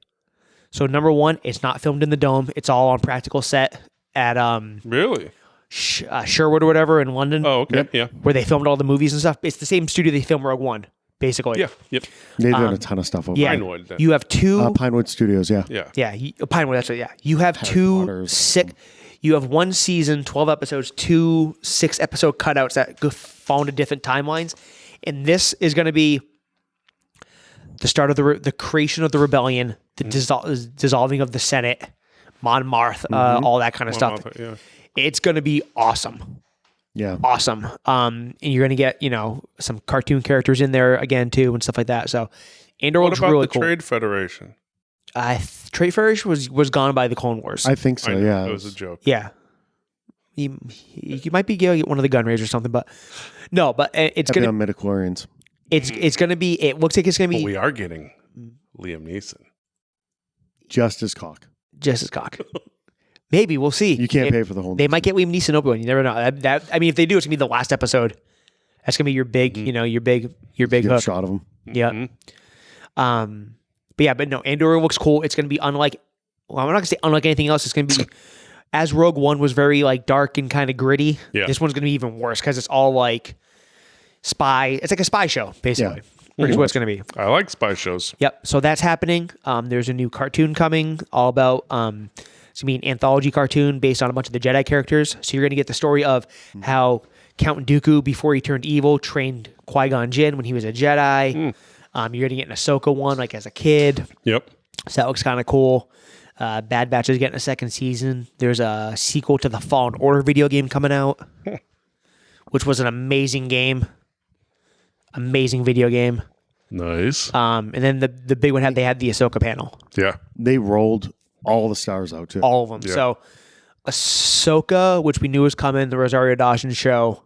So number one, it's not filmed in the dome. It's all on practical set at Really? Sherwood or whatever in London. Oh, okay. Yeah. Where they filmed all the movies and stuff. It's the same studio they filmed Rogue One, basically. Yeah. Yep. They've done a ton of stuff over Yeah. there. Pinewood, then. You have two. Pinewood Studios, yeah. Yeah. Yeah, Pinewood. That's right. Yeah, you have Potter two is sick. You have one season, 12 episodes, 2 6-episode cutouts that fall into different timelines, and this is going to be the start of the creation of the rebellion, the dissolving of the Senate, Mon Mothma, all that kind of stuff. Yeah. It's going to be awesome. Yeah. Awesome. And you're going to get, some cartoon characters in there again too and stuff like that. So Andor What looks about really the cool. Trade Federation? Trade Federation was gone by the Clone Wars. I think so, I know, yeah. It was a joke. Yeah. You might be getting one of the gun rays or something, but no, but it's Happy gonna on midichlorians. it's gonna be. It looks like it's gonna But be we are getting Liam Neeson. Just as cock. just as cock. Maybe we'll see. You can't pay for the whole They might get Liam Neeson Obi-Wan. You never know. I mean, if they do, it's gonna be the last episode. That's gonna be your big, your big Get a hook. shot of him. Yeah. But no, Andor looks cool. It's gonna be unlike. Well, I'm not gonna say unlike anything else. It's gonna be. As Rogue One was very dark and kind of gritty, Yeah. this one's going to be even worse because it's all spy. It's like a spy show, basically. Which is what it's going to be. I like spy shows. Yep. So that's happening. There's a new cartoon coming all about, it's going to be an anthology cartoon based on a bunch of the Jedi characters. So you're going to get the story of how Count Dooku, before he turned evil, trained Qui-Gon Jinn when he was a Jedi. You're going to get an Ahsoka one, as a kid. Yep. So that looks kind of cool. Bad Batch is getting a second season. There's a sequel to the Fallen Order video game coming out, which was an amazing game. Amazing video game. Nice. And then the big one they had the Ahsoka panel. Yeah. They rolled all the stars out, too. All of them. Yeah. So Ahsoka, which we knew was coming, the Rosario Dawson show,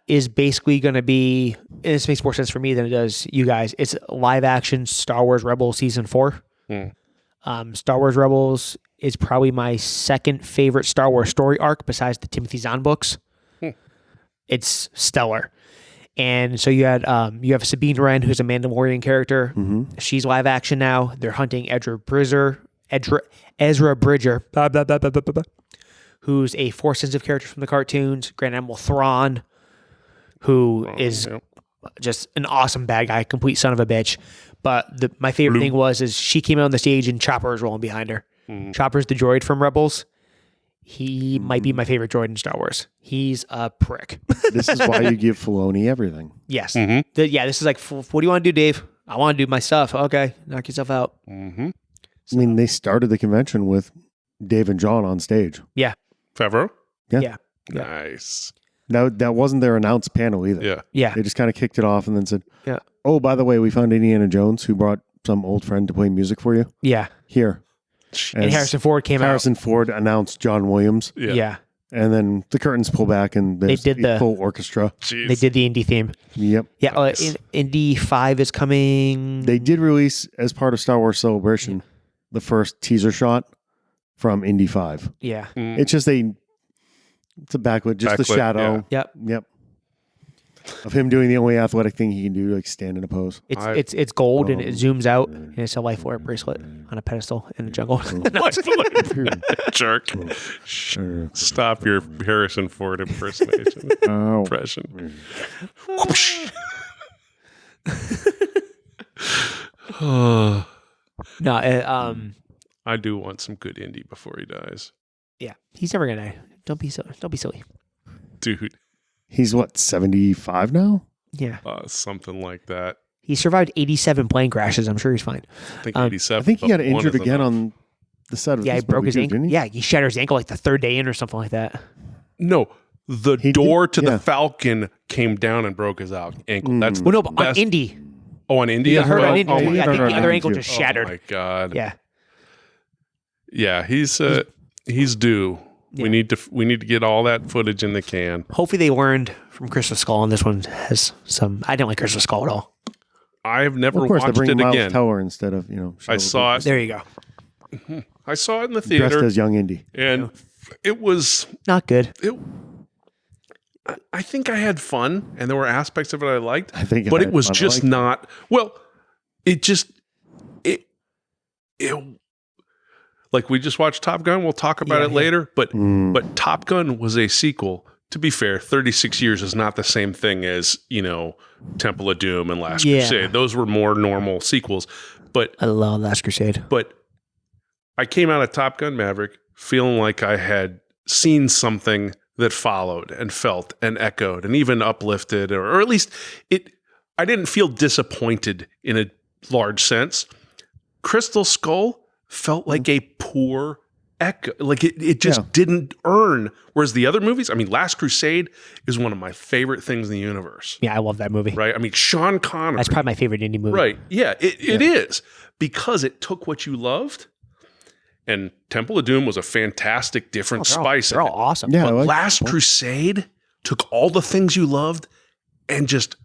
is basically going to be, and this makes more sense for me than it does you guys, it's live action Star Wars Rebels Season 4. Star Wars Rebels is probably my second favorite Star Wars story arc besides the Timothy Zahn books. It's stellar. And so you have Sabine Wren, who's a Mandalorian character. She's live action now. They're hunting Ezra Bridger, blah, blah, blah, blah, blah, blah, who's a Force sensitive character from the cartoons. Grand Admiral Thrawn, who is just an awesome bad guy, complete son of a bitch. But my favorite thing is she came out on the stage and Chopper is rolling behind her. Chopper's the droid from Rebels. He might be my favorite droid in Star Wars. He's a prick. This is why you give Filoni everything. Yes. Mm-hmm. This is like, what do you want to do, Dave? I want to do my stuff. Okay, knock yourself out. Mm-hmm. I mean, they started the convention with Dave and John on stage. Favreau? Yeah. Nice. That wasn't their announced panel either. Yeah. Yeah. They just kind of kicked it off and then said, Yeah. "Oh, by the way, we found Indiana Jones who brought some old friend to play music for you. Yeah. Here." And Harrison Ford came Harrison Ford announced John Williams. out. Yeah. And then the curtains pull back and there's They did a the- full orchestra. Jeez. They did the Indy theme. Yep. Yeah. Nice. Indy 5 is coming. They did release, as part of Star Wars Celebration, the first teaser shot from Indy 5. Yeah. Mm. It's just it's a backlit, just the Backlit, shadow. Yep. Yep. Of him doing the only athletic thing he can do, like stand in a pose. It's gold and it zooms out and it's a life alert bracelet on a pedestal in the jungle. Jerk. Stop your Harrison Ford impersonation. Oh. Impression. No, I do want some good Indy before he dies. yeah, he's never gonna. Don't be silly. Dude, He's what, 75 now? Yeah, something like that. he survived 87 plane crashes. I'm sure he's fine. I think Um, 87. I think he but got one injured is again enough. on the set of Yeah, he this broke movie his too, ankle. didn't he? Yeah, he shattered his ankle like the third day in or something like that. No, the He door did- to yeah. the Falcon came down and broke his ankle. That's Well, no, but on best- Indy, Oh, on Indy he as hurt well? on Indy. Oh, he my I hurt think on the other Indy ankle too. just shattered. Oh my god. Yeah, Yeah, he's due. Yeah. We need to get all that footage in the can. hopefully they learned from Crystal Skull, and this one has some. I didn't like Crystal Skull at all. I've never Of course, they're watched bringing it Miles again. Teller instead of, I saw it. There you go. I saw it in the dressed theater, as young Indy. and it was. Not good. I think I had fun, and there were aspects of it I liked. I think but I it was had fun. I just liked it. not. Well, it like we just watched Top Gun. We'll talk about Yeah, it yeah. later. But Mm. but Top Gun was a sequel. To be fair, 36 years is not the same thing as Temple of Doom and Last Yeah. Crusade. Those were more normal sequels. But I love Last Crusade. I came out of Top Gun Maverick feeling like I had seen something that followed and felt and echoed and even uplifted, or at least I didn't feel disappointed in a large sense. Crystal Skull felt like a poor echo. Like it just didn't earn. Whereas the other movies, I mean, Last Crusade is one of my favorite things in the universe, Yeah, I love that movie. right? I mean, Sean Connery. That's probably my favorite indie movie. Right. Yeah, it is, because it took what you loved, and Temple of Doom was a fantastic different spice. They're in all it. awesome. Yeah, I But like Last that. Crusade took all the things you loved and just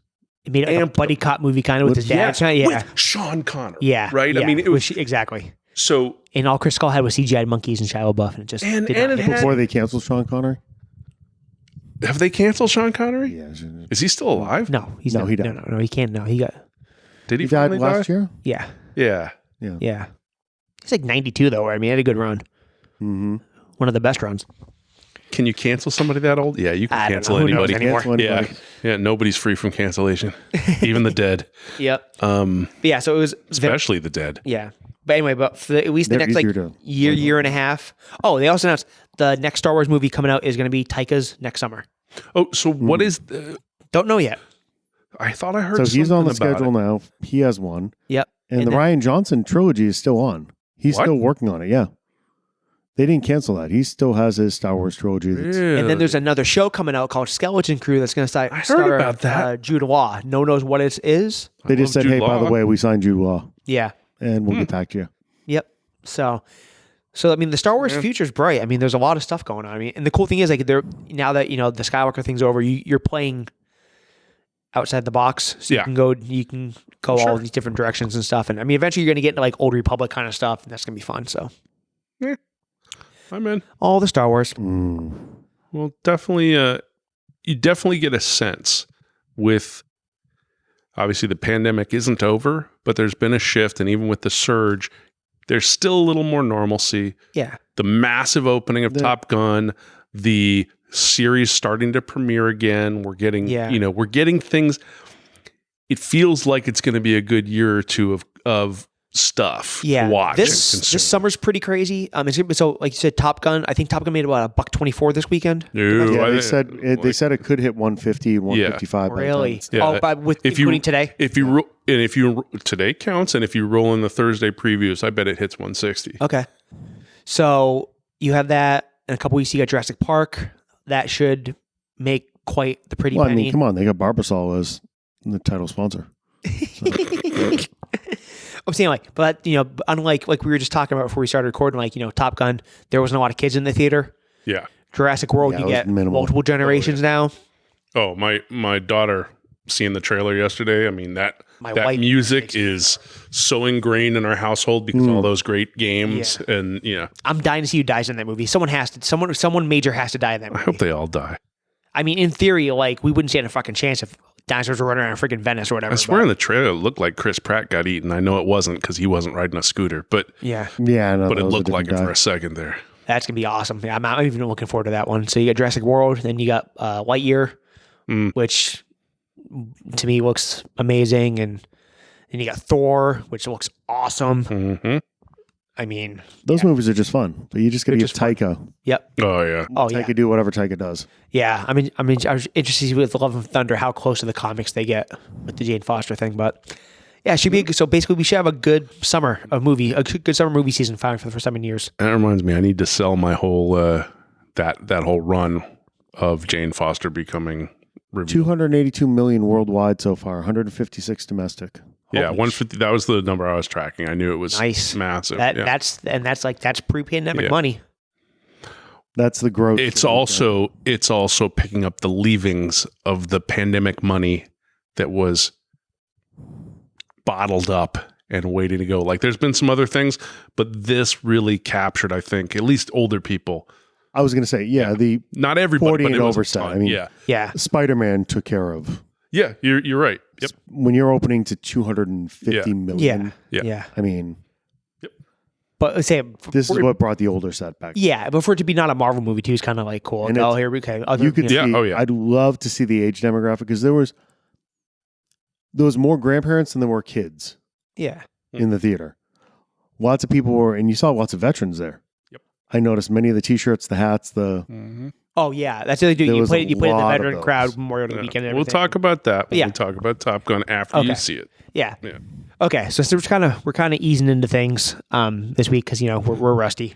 It made it like a Amped buddy cop movie kind of with his dad. Yeah. with Sean Connery. Yeah. Right? Yeah. I mean, it was exactly. so. And all Chris Skull had was CGI monkeys and Shia LaBeouf, and it just And did not it hit. had- Before they canceled Sean Connery? Have they canceled Sean Connery? Yeah. Is he still alive? No, he's No, not. he died. No, he can't. No, he got. Did he, He died finally last die? year? Yeah, Yeah. yeah. He's like 92 though. I mean, he had a good run. Mm-hmm. One of the best runs. Can you cancel somebody that old? Yeah, you can I don't cancel know. Who knows anybody. anymore? Cancel Yeah, anybody. yeah. Nobody's free from cancellation, even the dead. Yep. But yeah, so it was. Especially the dead. Yeah. But anyway, but for at least the They're next like easier to- year and a half. Oh, they also announced the next Star Wars movie coming out is going to be Taika's next summer. Oh, so what is the? Don't know yet. I thought I heard. So he's on the something about schedule it. now. He has one. Yep. And, the then- Ryan Johnson trilogy is still on. He's What? still working on it. Yeah. They didn't cancel that. He still has his Star Wars trilogy. That's, And then there's another show coming out called Skeleton Crew that's going to start. I heard star, about that. Jude Law. No one knows what it is. They just love said, Jude hey, by the Law. way, we signed Jude Law, Yeah. and we'll get back to you. Yep. So I mean, the Star Wars future is bright. I mean, there's a lot of stuff going on. I mean, and the cool thing is, like, they're now that the Skywalker thing's over, you're playing outside the box, so Yeah. you can go all these different directions and stuff. And I mean, eventually you're going to get into like Old Republic kind of stuff, and that's going to be fun. So I'm in. all the Star Wars. Well, definitely. You definitely get a sense with. Obviously, the pandemic isn't over, but there's been a shift, and even with the surge, there's still a little more normalcy. Yeah. The massive opening of Top Gun, the series starting to premiere again. We're getting, we're getting things. It feels like it's going to be a good year or two of stuff Yeah, to watch. this and consume. summer's pretty crazy. It's gonna be, so like you said, Top Gun. I think Top Gun made about $124 this weekend. No, Yeah, I- they said it could hit 150, 155. by the time Really? it's- Yeah, Oh, but including today. If you today counts, and if you roll in the Thursday previews, I bet it hits 160. Okay. So you have that in a couple weeks. You got Jurassic Park. That should make quite the pretty Well, I penny. mean, come on, they got Barbasol as the title sponsor. I'm saying but unlike like we were just talking about before we started recording, Top Gun, there wasn't a lot of kids in the theater. Yeah. Jurassic World, Yeah, you it was get minimal. multiple generations now. Oh, my daughter seeing the trailer yesterday. I mean that My that wife music makes me- is so ingrained in our household because of all those great games, and I'm dying to see who dies in that movie. Someone major has to die in that I movie. hope they all die. I mean, in theory, we wouldn't stand a fucking chance if dinosaurs were running around freaking Venice or whatever. I swear in the trailer it looked like Chris Pratt got eaten. I know it wasn't because he wasn't riding a scooter, but yeah, Yeah, no, but it that was a looked like it different for guy. a second there. that's gonna be awesome. Yeah, I'm even looking forward to that one. So you got Jurassic World, then you got Lightyear, which to me looks amazing, and then you got Thor, which looks awesome. Mm-hmm. I mean, Those movies are just fun, but you just got to They're give just fun. Taika. yep. Oh yeah. Oh yeah, Taika do whatever Taika does. yeah. I mean, I was interested to see with Love and Thunder how close to the comics they get with the Jane Foster thing, but yeah, it should be. So basically, we should have a good summer of movie, a good summer movie season finally for the first time in years. That reminds me, I need to sell my whole that whole run of Jane Foster becoming revealed. 282 million worldwide so far, 156 domestic. Yeah, Holy 150. That was the number I was tracking. I knew it was Nice. massive. That yeah. that's pre-pandemic Yeah. money. That's the growth. It's also picking up the leavings of the pandemic money that was bottled up and waiting to go. Like there's been some other things, but this really captured, I think, at least older people. I was going to say, the Not everybody, 40 but it and was a oversight. ton. I mean, yeah, Yeah, Spider-Man took care of. yeah, you're right. Yep. When you're opening to 250 million, yeah, Yeah. I mean, But let's say this is what brought the older set back. yeah, but for it to be not a Marvel movie too is kind of like cool. And Oh, it's- here we go. You could Yeah, see. oh, yeah. I'd love to see the age demographic because there was more grandparents than there were kids yeah, in the theater. Lots of people were, and you saw lots of veterans there. Yep. I noticed many of the T-shirts, the hats, the oh yeah, that's what they do. There You was play a it in the lot of veteran those. crowd Memorial Day weekend. And We'll everything. talk about that when Yeah. we talk about Top Gun after you Okay. see it. Yeah. Yeah. Okay, so we're kind of easing into things this week because we're rusty.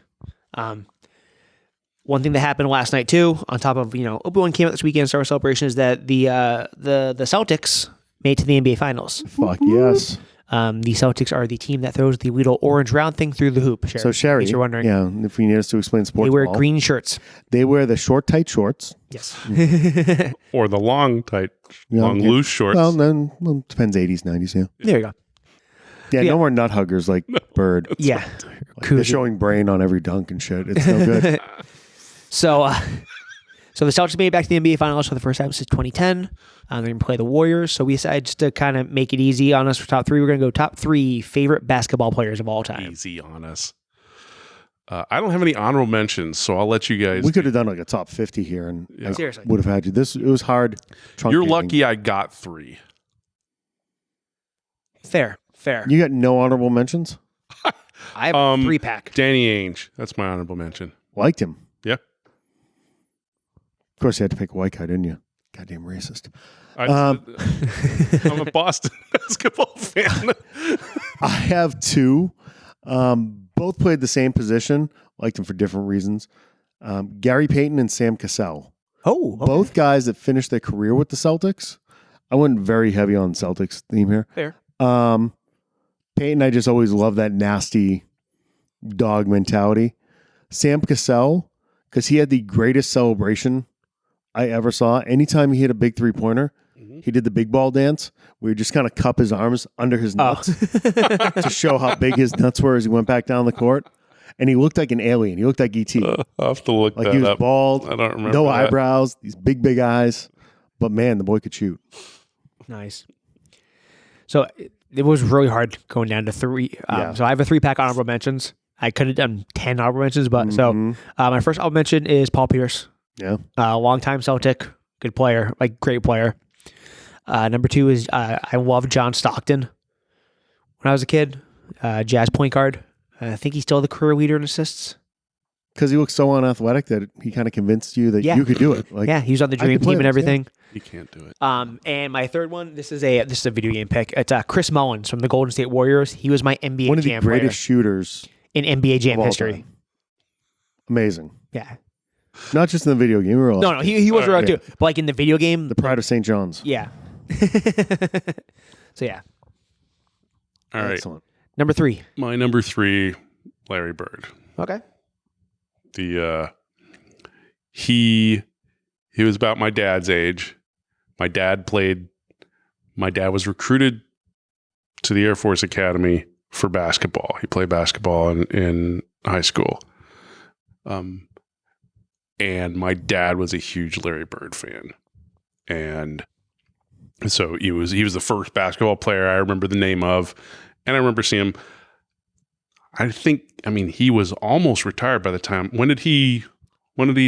One thing that happened last night too, on top of Obi-Wan came out this weekend, Star Wars Celebration, is that the Celtics made to the NBA Finals. fuck yes. The Celtics are the team that throws the little orange round thing through the hoop. Sherry, So Sherry, in case you're wondering, yeah, if we need us to explain sports, they wear ball, green shirts. They wear the short, tight shorts. Yes. Or the long, tight, Yeah, long, yeah. loose shorts. Well, then depends 80s, 90s. Yeah, There you go. yeah. Yeah. No more nut huggers like Bird. Yeah. Like, they're showing brain on every dunk and shit. It's no good. So the Celtics made it back to the NBA Finals for the first time since 2010. They're going to play the Warriors. So we decided just to kind of make it easy on us for top three. We're going to go top three favorite basketball players of all time. Easy on us. I don't have any honorable mentions, so I'll let you guys. We could have done like a top 50 here, and I Seriously. would have had to. It was hard. You're truncating. lucky I got 3. Fair. You got no honorable mentions. I have a 3-pack. Danny Ainge. That's my honorable mention. Liked him. Yeah. Of course, you had to pick a white guy, didn't you? Goddamn racist. I'm a Boston basketball fan. I have 2. Both played the same position. Liked them for different reasons. Gary Payton and Sam Cassell. Oh, okay. Both guys that finished their career with the Celtics. I went very heavy on Celtics theme here. Fair. Payton, I just always love that nasty dog mentality. Sam Cassell, because he had the greatest celebration I ever saw. Anytime he hit a big 3-pointer, he did the big ball dance where he just kind of cup his arms under his nuts to show how big his nuts were as he went back down the court. And he looked like an alien. He looked like E.T. I'll have to look Like that he was up. bald, I don't remember no that. eyebrows, these big eyes. But man, the boy could shoot. Nice. So it was really hard going down to 3. Yeah. So I have a 3-pack honorable mentions. I could have done 10 honorable mentions, but Mhm. so my first honorable mention is Paul Pierce. Yeah. Longtime Celtic, good player, like great player. Number 2 is I love John Stockton. When I was a kid, Jazz point guard. I think he's still the career leader in assists. Because he looks so unathletic that he kind of convinced you that you could do it. Like, yeah, he was on the dream team and everything. He can't do it. And my third one, this is a video game pick. It's Chris Mullins from the Golden State Warriors. He was my NBA one of the Jam greatest shooters in NBA Jam of all history. time. Amazing. Yeah. Not just in the video game. No, he was around too. But like in the video game, The pride of St. John's. yeah. So yeah, All right. Excellent. number 3. My number 3, Larry Bird. Okay. He was about my dad's age. My dad was recruited to the Air Force Academy for basketball. He played basketball in high school. And my dad was a huge Larry Bird fan. And so he was the first basketball player I remember the name of. And I remember seeing him. He was almost retired by the time. When did he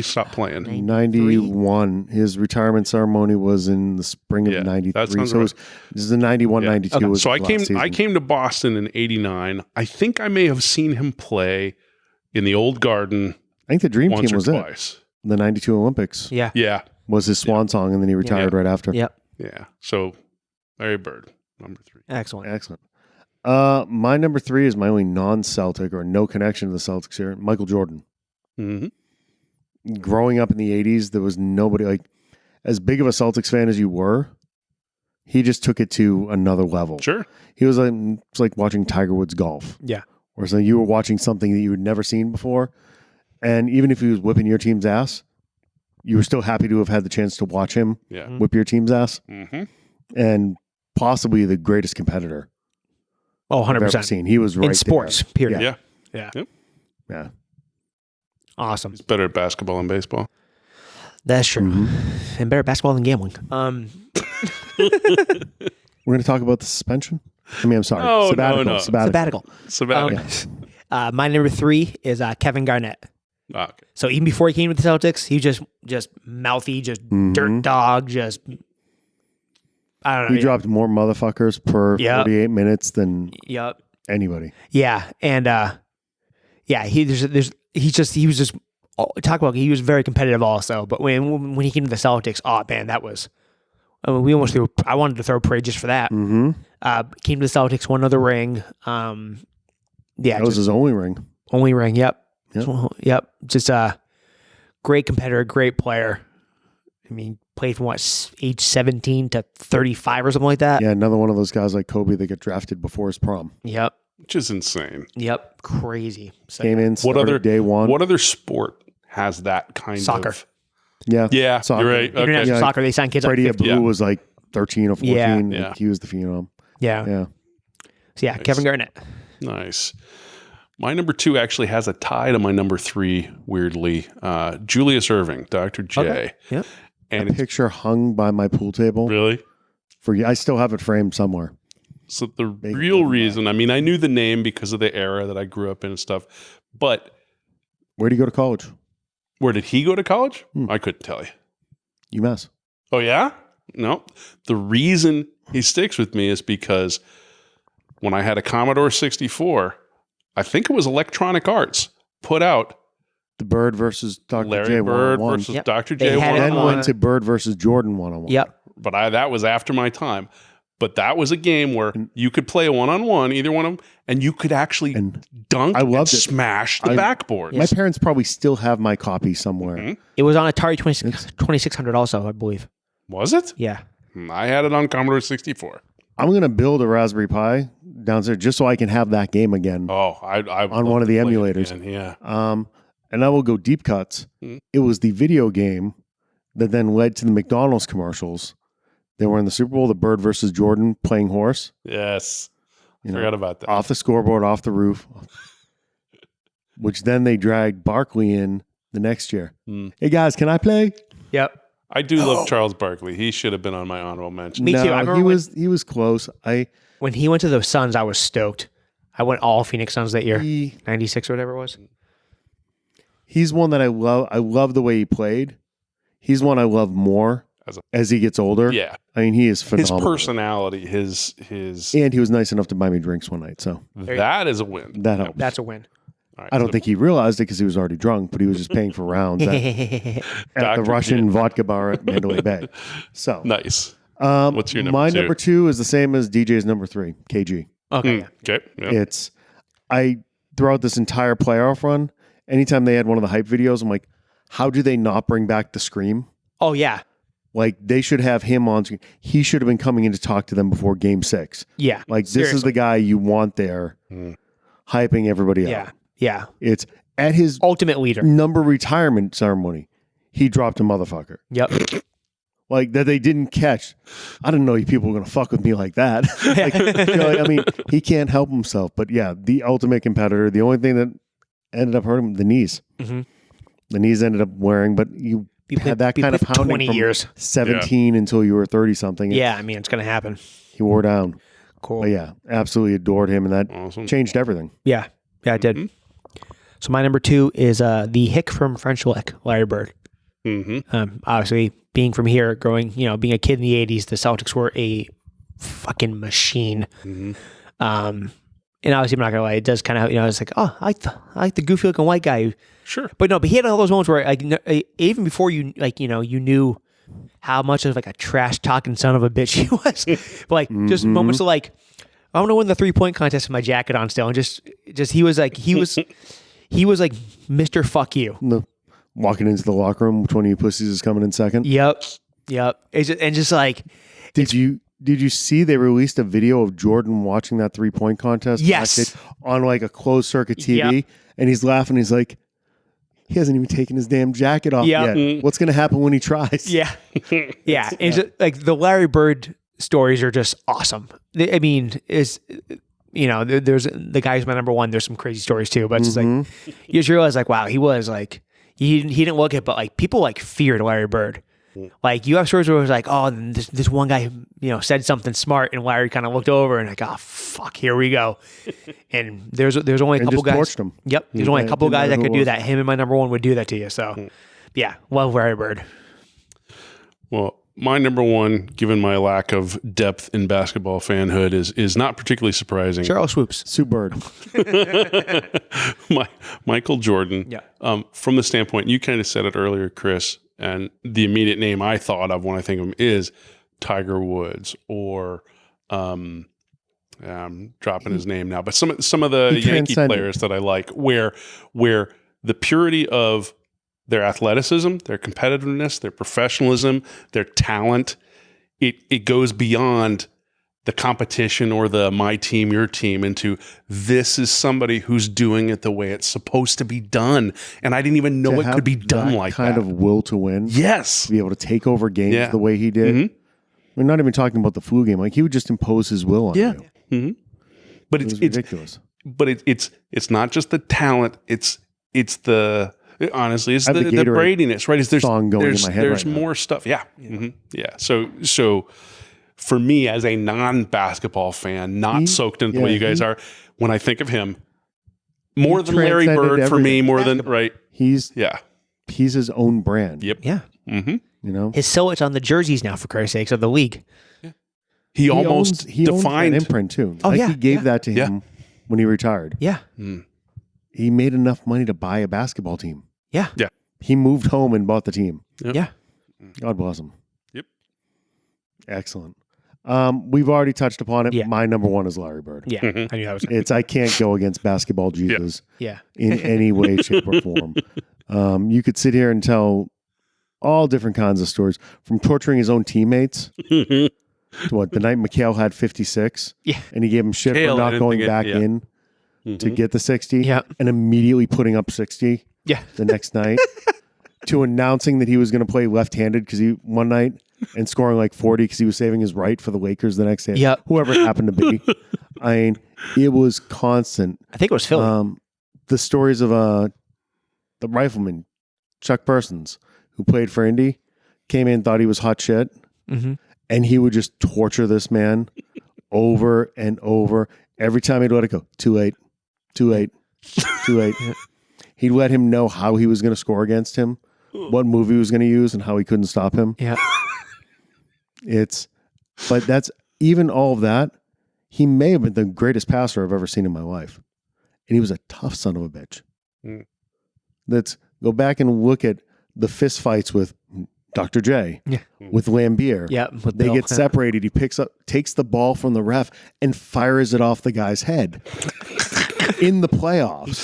stop playing? 91. His retirement ceremony was in the spring of 93. So this is the 91, 92. Okay. Was so his I came to Boston in 89. I think I may have seen him play in the old Garden. I think the Dream once Team was twice. The 92 Olympics. Yeah. Yeah. Was his swan song, and then he retired right after. Yep. Yeah. So Larry Bird, number 3. Excellent. Excellent. My number 3 is my only non-Celtic or no connection to the Celtics here, Michael Jordan. Mm-hmm. Growing up in the 80s, there was nobody like as big of a Celtics fan as you were. He just took it to another level. Sure. He was like, it's like watching Tiger Woods golf. Yeah. Or so you were watching something that you had never seen before. And even if he was whipping your team's ass, you were still happy to have had the chance to watch him whip your team's ass. Mm-hmm. And possibly the greatest competitor. Oh, 100%. I've ever seen. He was right in sports, there. period. Yeah. Yeah. Yep. Yeah. Awesome. He's better at basketball and baseball. That's true. Mm-hmm. And better at basketball than gambling. We're going to talk about the suspension? I'm sorry. No, Sabbatical. no. Sabbatical. My number 3 is Kevin Garnett. Okay. So even before he came to the Celtics, he was just mouthy, just dirt dog, just I don't know. He dropped more motherfuckers per 48 minutes than anybody. Yeah, and he was just talk about he was very competitive also. But when he came to the Celtics, oh man, that was we almost threw. I wanted to throw a parade just for that. Mm-hmm. Came to the Celtics, won another ring. That was his only ring. Only ring. Yep. Just a great competitor, great player. I mean, played from age 17 to 35 or something like that. Yeah, another one of those guys like Kobe that get drafted before his prom. Yep. Which is insane. Yep. Crazy. So, Came in, started day one. What other sport has that kind Soccer. of... Yeah. Soccer. You're right. International soccer, they sign kids Brady up 50. Blue was like 13 or 14. Yeah. Like, he was the phenom. Yeah. So Nice. Kevin Garnett. Nice. My number 2 actually has a tie to my number 3, weirdly. Julius Erving, Dr. J. Okay. Yep. And a picture hung by my pool table. Really? I still have it framed somewhere. So the real reason, I mean, I knew the name because of the era that I grew up in and stuff, but... Where did he go to college? Where did he go to college? I couldn't tell you. UMass. Oh, yeah? No. The reason he sticks with me is because when I had a Commodore 64, I think it was Electronic Arts, put out The Bird versus Dr. Larry J. Bird 101. versus Dr. J. They had it And 101. went to Bird versus Jordan 101. Yep. But that was after my time. But that was a game where you could play a one-on-one, either one of them, and you could actually dunk and smash the backboard. My parents probably still have my copy somewhere. Mm-hmm. It was on Atari 2600 also, I believe. Was it? Yeah. I had it on Commodore 64. I'm going to build a Raspberry Pi downstairs just so I can have that game again. Oh, I on one of the emulators. Again, yeah. And I will go deep cuts. It was the video game that then led to the McDonald's commercials. They were in the Super Bowl, the Bird versus Jordan playing horse. Yes. Forgot about that. Off the scoreboard, off the roof. Which then they dragged Barkley in the next year. Hey guys, can I play? Yep. I do love Charles Barkley. He should have been on my honorable mention. Me too. I remember he was close. When he went to the Suns, I was stoked. I went all Phoenix Suns that year, 96 or whatever it was. He's one that I love. I love the way he played. He's one I love more as he gets older. Yeah. I mean, he is phenomenal. His personality, his and he was nice enough to buy me drinks one night. So that is a win. that helps. That's a win. All right, I don't think he realized it because he was already drunk, but he was just paying for rounds at the Dr. Russian vodka bar at Mandalay Bay. So nice. What's your number my two? number 2 is the same as DJ's number 3, KG. Okay. Yeah. Okay. Yeah. It's throughout this entire playoff run, anytime they had one of the hype videos, I'm like, how do they not bring back the Scream? Oh yeah. Like they should have him on screen. He should have been coming in to talk to them before Game 6. Yeah. Like this is the guy you want there, hyping everybody Yeah. out. Yeah. It's at his Ultimate leader. number retirement ceremony. He dropped a motherfucker. Yep. Like that they didn't catch. I didn't know you people were going to fuck with me like that. Like, you know, I mean, he can't help himself. But yeah, the ultimate competitor. The only thing that ended up hurting him, the knees. Mm-hmm. The knees ended up wearing, but you had that kind of pounding 20 from years. 17 until you were 30 something. Yeah, I mean, it's going to happen. He wore down. Cool. But yeah, absolutely adored him, and that Awesome. changed everything. Yeah. Yeah, it did. So my number 2 is the hick from French Lick, Larry Bird. Mm-hmm. Obviously, being from here, growing, being a kid in the 80s, the Celtics were a fucking machine. Mm-hmm. And obviously, I'm not going to lie, it does kind of, it's like, oh, I like the goofy looking white guy. Sure. But no, but he had all those moments where, like, even before you, like, you knew how much of like a trash talking son of a bitch he was. But like, just moments of like, I want to win the 3-point contest with my jacket on still. And just he was like Mr. Fuck you. Walking into the locker room, which one of you pussies is coming in second? Yep. And just like, Did you see they released a video of Jordan watching that 3-point contest? Yes. On like a closed circuit TV, Yep. and he's laughing. He's like, he hasn't even taken his damn jacket off yet. What's going to happen when he tries? yeah. Yeah. And just, like the Larry Bird stories are just awesome. I mean, there's the guy who's my number 1. There's some crazy stories too, but it's just like, you just realize like, wow, he was like, he didn't look it, but like people like feared Larry Bird. Like you have stories where it was like, oh, this one guy, said something smart, and Larry kind of looked over and like, oh fuck, here we go. And there's only a couple guys. Torched him. Yep, there's only a couple guys that could do that. Him and my number 1 would do that to you. So, yeah, love Larry Bird. Well, my number 1, given my lack of depth in basketball fanhood, is not particularly surprising. Charles Swoops, Sue Bird. Michael Jordan. Yeah. From the standpoint, you kind of said it earlier, Chris, and the immediate name I thought of when I think of him is Tiger Woods, or I'm dropping his name now, but some of the Yankee players that I like, where the purity of their athleticism, their competitiveness, their professionalism, their talent, it goes beyond the competition or the my team, your team, into this is somebody who's doing it the way it's supposed to be done. And I didn't even know it could be done like that. Kind of will to win. Yes. To be able to take over games the way he did. We're not even talking about the flu game. Like he would just impose his will on you. Mm-hmm. But it's ridiculous. But it's not just the talent. It's the honestly, it's the Gatorade braidiness, right? There's song going in my head there's right now. more stuff. Yeah. Yeah. So for me as a non-basketball fan, not soaked into the way you guys are, when I think of him, more than Larry Bird for me, more than He's his own brand. Yep. Yeah. Mm-hmm. His silhouettes on the jerseys now, for Christ's sakes, of the league. Yeah. He almost defined that imprint too. Oh, he gave that to him when he retired. Yeah. He made enough money to buy a basketball team. Yeah. Yeah. He moved home and bought the team. Yep. Yeah. God bless him. Yep. Excellent. We've already touched upon it. Yeah. My number 1 is Larry Bird. Yeah. I knew that was It's I can't go against basketball Jesus Yeah. in any way, shape, or form. You could sit here and tell all different kinds of stories, from torturing his own teammates to the night McHale had 56 and he gave him shit for not going back in to get the 60 and immediately putting up 60 the next night, to announcing that he was going to play left-handed because he one night and scoring like 40 because he was saving his right for the Lakers the next day. Whoever it happened to be. I mean, it was constant. I think it was Philly. The stories of the rifleman, Chuck Persons, who played for Indy, came in, thought he was hot shit, and he would just torture this man over and over. Every time he'd let it go, too late. He'd let him know how he was going to score against him, what move he was going to use, and how he couldn't stop him. Yeah. But that's even all of that. He may have been the greatest passer I've ever seen in my life. And he was a tough son of a bitch. Let's go back and look at the fist fights with Dr. J, with Lambier. Yeah, they get separated. He takes the ball from the ref and fires it off the guy's head in the playoffs.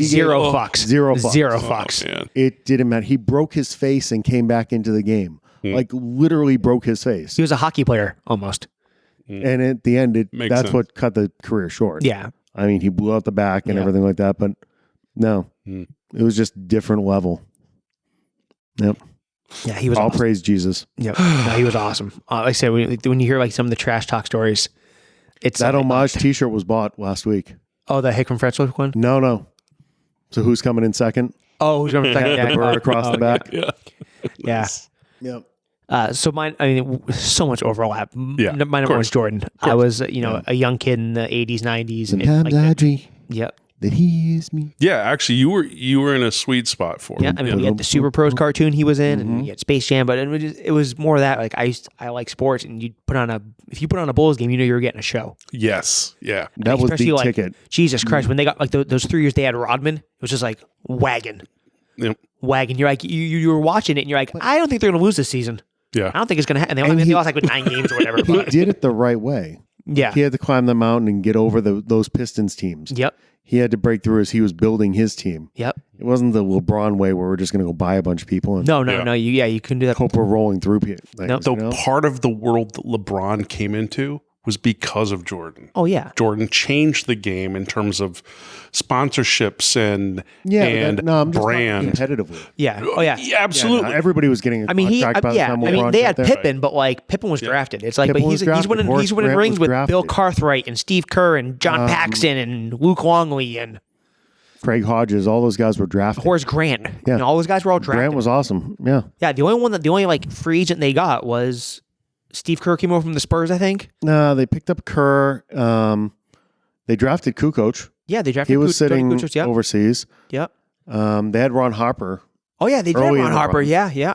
Zero fucks. Zero fucks. Oh, it didn't matter. He broke his face and came back into the game. Like literally broke his face. He was a hockey player almost. And at the end, that's sense. what cut the career short. Yeah. I mean, he blew out the back and everything like that, but no, it was just different level. Yep. Yeah, he was all awesome. praise Jesus. Yep. No, he was awesome. Like I said, when you hear like some of the trash talk stories, it's that homage T-shirt was bought last week. Oh, the Hickman Fretzel one? No. So who's coming in second? Oh, who's coming in second? The bird across the back. Yeah. Yep. So mine, I mean, so much overlap. Yeah, My number one was Jordan. I was, a young kid in the 80s, 90s. Sometimes I dream Yep. that he is me. Yeah, actually, you were in a sweet spot for him. Yeah, I mean, we had the Super Pros cartoon he was in, and you had Space Jam, but it was more of that. Like I like sports, and if you put on a Bulls game, you know you were getting a show. Yes, yeah. That was the ticket. Jesus Christ, when they got like those 3 years they had Rodman, it was just like wagon. Yep. Wagon. You're like you were watching it, and you're like, I don't think they're gonna lose this season. Yeah. I don't think it's gonna happen. They lost like with 9 games or whatever. He did it the right way. Yeah. He had to climb the mountain and get over those Pistons teams. Yep. He had to break through as he was building his team. Yep. It wasn't the LeBron way where we're just going to go buy a bunch of people and No. You couldn't do that. hope we're rolling through things. Nope. So part of the world that LeBron came into was because of Jordan. Oh yeah. Jordan changed the game in terms of sponsorships and I'm just brand. competitively. Yeah. Oh yeah. Yeah, absolutely. Everybody was getting a contract by the time LeBron they got had there. Pippen, but like Pippen was drafted. It's like, Pippen but was he's drafted. winning Horace Grant rings was with drafted. Bill Cartwright and Steve Kerr and John Paxson and Luke Longley and Craig Hodges, all those guys were drafted. Horace Grant. Yeah. All those guys were all drafted. Grant was awesome. Yeah. Yeah. The only like free agent they got was Steve Kerr came over from the Spurs, I think. No, they picked up Kerr. They drafted Kukoc. Yeah, they drafted. He was sitting Kukoc, yep. overseas. Yep. They had Ron Harper. Oh yeah, they did Early in Ron the Harper. run. Yeah.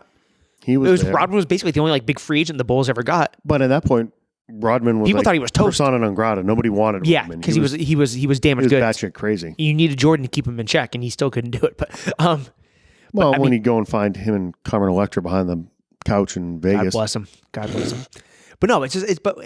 He was there. Rodman was basically the only like big free agent the Bulls ever got. But at that point, Rodman was People thought he was toast. persona non grata. Nobody wanted Yeah, Rodman. because he was damaged He was goods. batshit crazy. You needed Jordan to keep him in check, and he still couldn't do it. But When he'd go and find him and Carmen Electra behind the couch in Vegas. God bless him. But no, and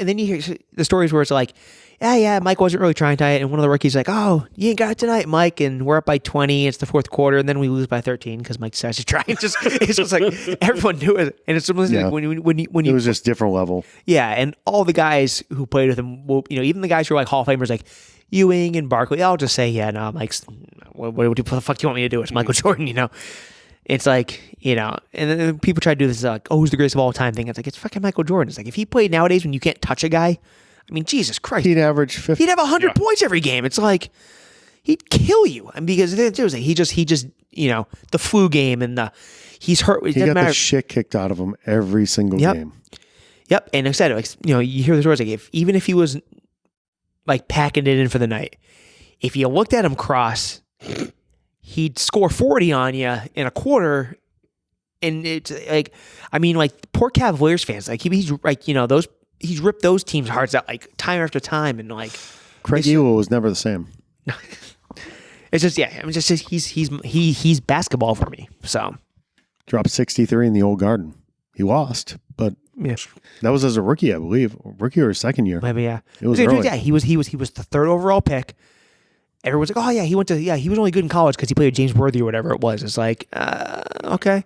then you hear the stories where it's like, yeah, Mike wasn't really trying to tie it, and one of the rookies like, oh, you ain't got it tonight, Mike, and we're up by 20. It's the fourth quarter, and then we lose by 13 because Mike decides to try. It's just like everyone knew it, and it's like when you It was just different level. Yeah, and all the guys who played with him, even the guys who are like Hall of Famers, like Ewing and Barkley, I'll just say, yeah, no, Mike's. What the fuck do you want me to do? It's Michael Jordan, It's like, and then people try to do this like, oh, who's the greatest of all time thing. It's like, it's fucking Michael Jordan. It's like, if he played nowadays when you can't touch a guy, I mean, Jesus Christ. He'd average 50. He'd have 100 points every game. It's like, he'd kill you. And because it was like, he just, the flu game and he's hurt. It He doesn't got matter. the shit kicked out of him every single game. Yep. And instead, like, you hear the stories like, even if he was like packing it in for the night, if you looked at him cross, he'd score 40 on you in a quarter. And it's like, I mean, like poor Cavaliers fans, like he's like, he's ripped those teams' hearts out like time after time. And like Craig Ewell was never the same. it's just, yeah, I mean, just he's basketball for me. So Dropped 63 in the old Garden. He lost, but yeah, that was as a rookie, I believe. Rookie or his second year. maybe, yeah. It was early. Yeah, he was the third overall pick. Everyone's like, oh yeah, he was only good in college because he played with James Worthy or whatever it was. It's like, okay.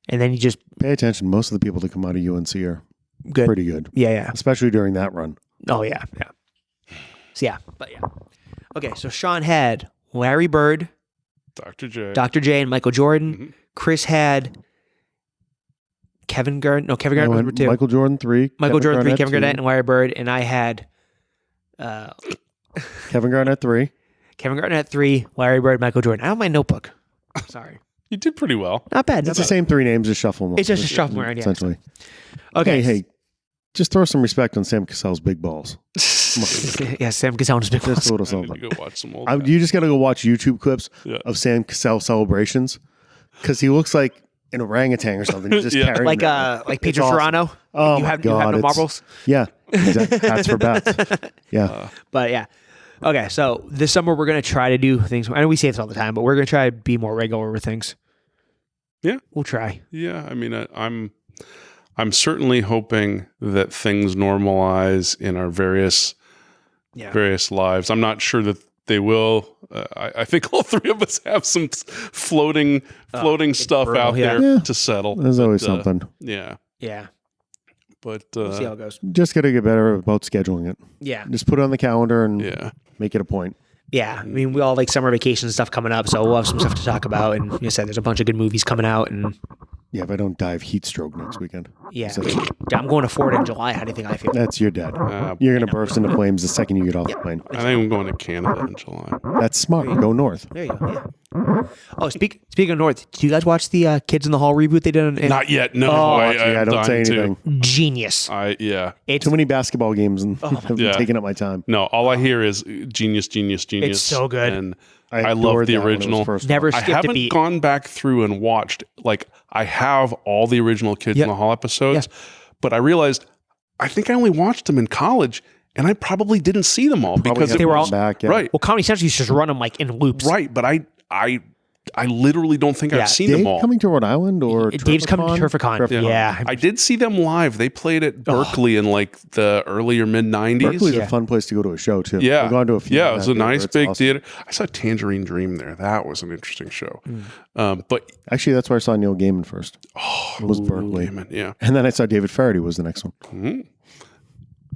And then he just Pay attention. Most of the people that come out of UNC are good. pretty good. Yeah. Especially during that run. Oh yeah. So yeah, but yeah. Okay, so Sean had Larry Bird, Dr. J, and Michael Jordan. Mm-hmm. Chris had Kevin Garnett. No, Kevin Garnett was number 2. Michael Jordan 3. Michael Jordan 3, Kevin 2. Garnett, and Larry Bird. And I had Kevin Garnett 3. Kevin Garnett 3, Larry Bird, Michael Jordan. I have my notebook. Sorry. You did pretty well. Not bad. It's the same 3 names, just shuffle them. It's just a shuffle around, yeah. Essentially. Okay. Hey, just throw some respect on Sam Cassell's big balls. Yeah, Sam Cassell is big. Just a little I need something. to go watch some old. You just got to go watch YouTube clips Yeah. of Sam Cassell celebrations because he looks like an orangutan or something. He's just carrying like that. Pedro It's awesome. Serrano. Oh, you my have God. no it's- marbles? Yeah. Exactly. Hats for bats. Yeah. But yeah. Okay, so this summer we're going to try to do things. I know we say this all the time, but we're going to try to be more regular with things. Yeah. We'll try. Yeah. I mean, I'm certainly hoping that things normalize in our various lives. I'm not sure that they will. I think all three of us have some floating stuff brutal, out yeah. there to settle. There's always But, something. Yeah. Yeah. But We'll see how it goes. Just got to get better about scheduling it. Yeah. Just put it on the calendar and yeah. make it a point. Yeah. I mean, we all like summer vacation stuff coming up, so we'll have some stuff to talk about. And you said there's a bunch of good movies coming out. And Yeah, if I don't die of heat stroke next weekend. yeah, So I'm going to Florida in July. How do you think I feel? that's your dead. You're going to burst into flames the second you get off the plane. I think I'm going to Canada in July. That's smart. Go north. There you go. Yeah. Oh, speaking of North, did you guys watch the Kids in the Hall reboot they did? Not yet. No. Yeah, I'm don't say dying to. anything. Genius. Too many basketball games and have Yeah. taken up my time. No, all I hear is genius. It's so good. And I love adored the that when it was original. first Never I skipped a haven't beat. gone back through and watched, like, I have all the original Kids in the Hall episodes, but I realized I think I only watched them in college, and I probably didn't see them all because have they to were go all- back. Yeah. right, Well, Comedy Central used to just run them like in loops. right. But I literally don't think Yeah. I've seen Dave them all. coming to Rhode Island or Dave's coming to Turfacon. Yeah. I did see them live. They played at Berkeley in like the early or mid '90s. Berkeley's Yeah. a fun place to go to a show too. Yeah, I've gone to a few. Yeah, it in was that a nice theater. It's big awesome. theater. I saw Tangerine Dream there. That was an interesting show. But Actually, that's where I saw Neil Gaiman first. Was Berkeley, damn it, yeah. and then I saw David Faraday was the next one.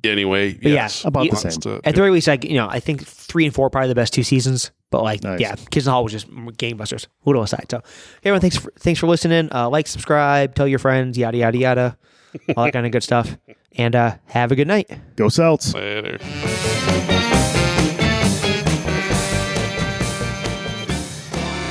Anyway, yeah, yes, about the lots same. to- At the very least, like, I think 3 and 4 are probably the best 2 seasons. But like, Nice. yeah, Kids in the Hall was just gangbusters. Hoodle aside. So, everyone, thanks for listening. Like, subscribe, tell your friends, yada yada yada, all that kind of good stuff. And have a good night. Go Celts. Later.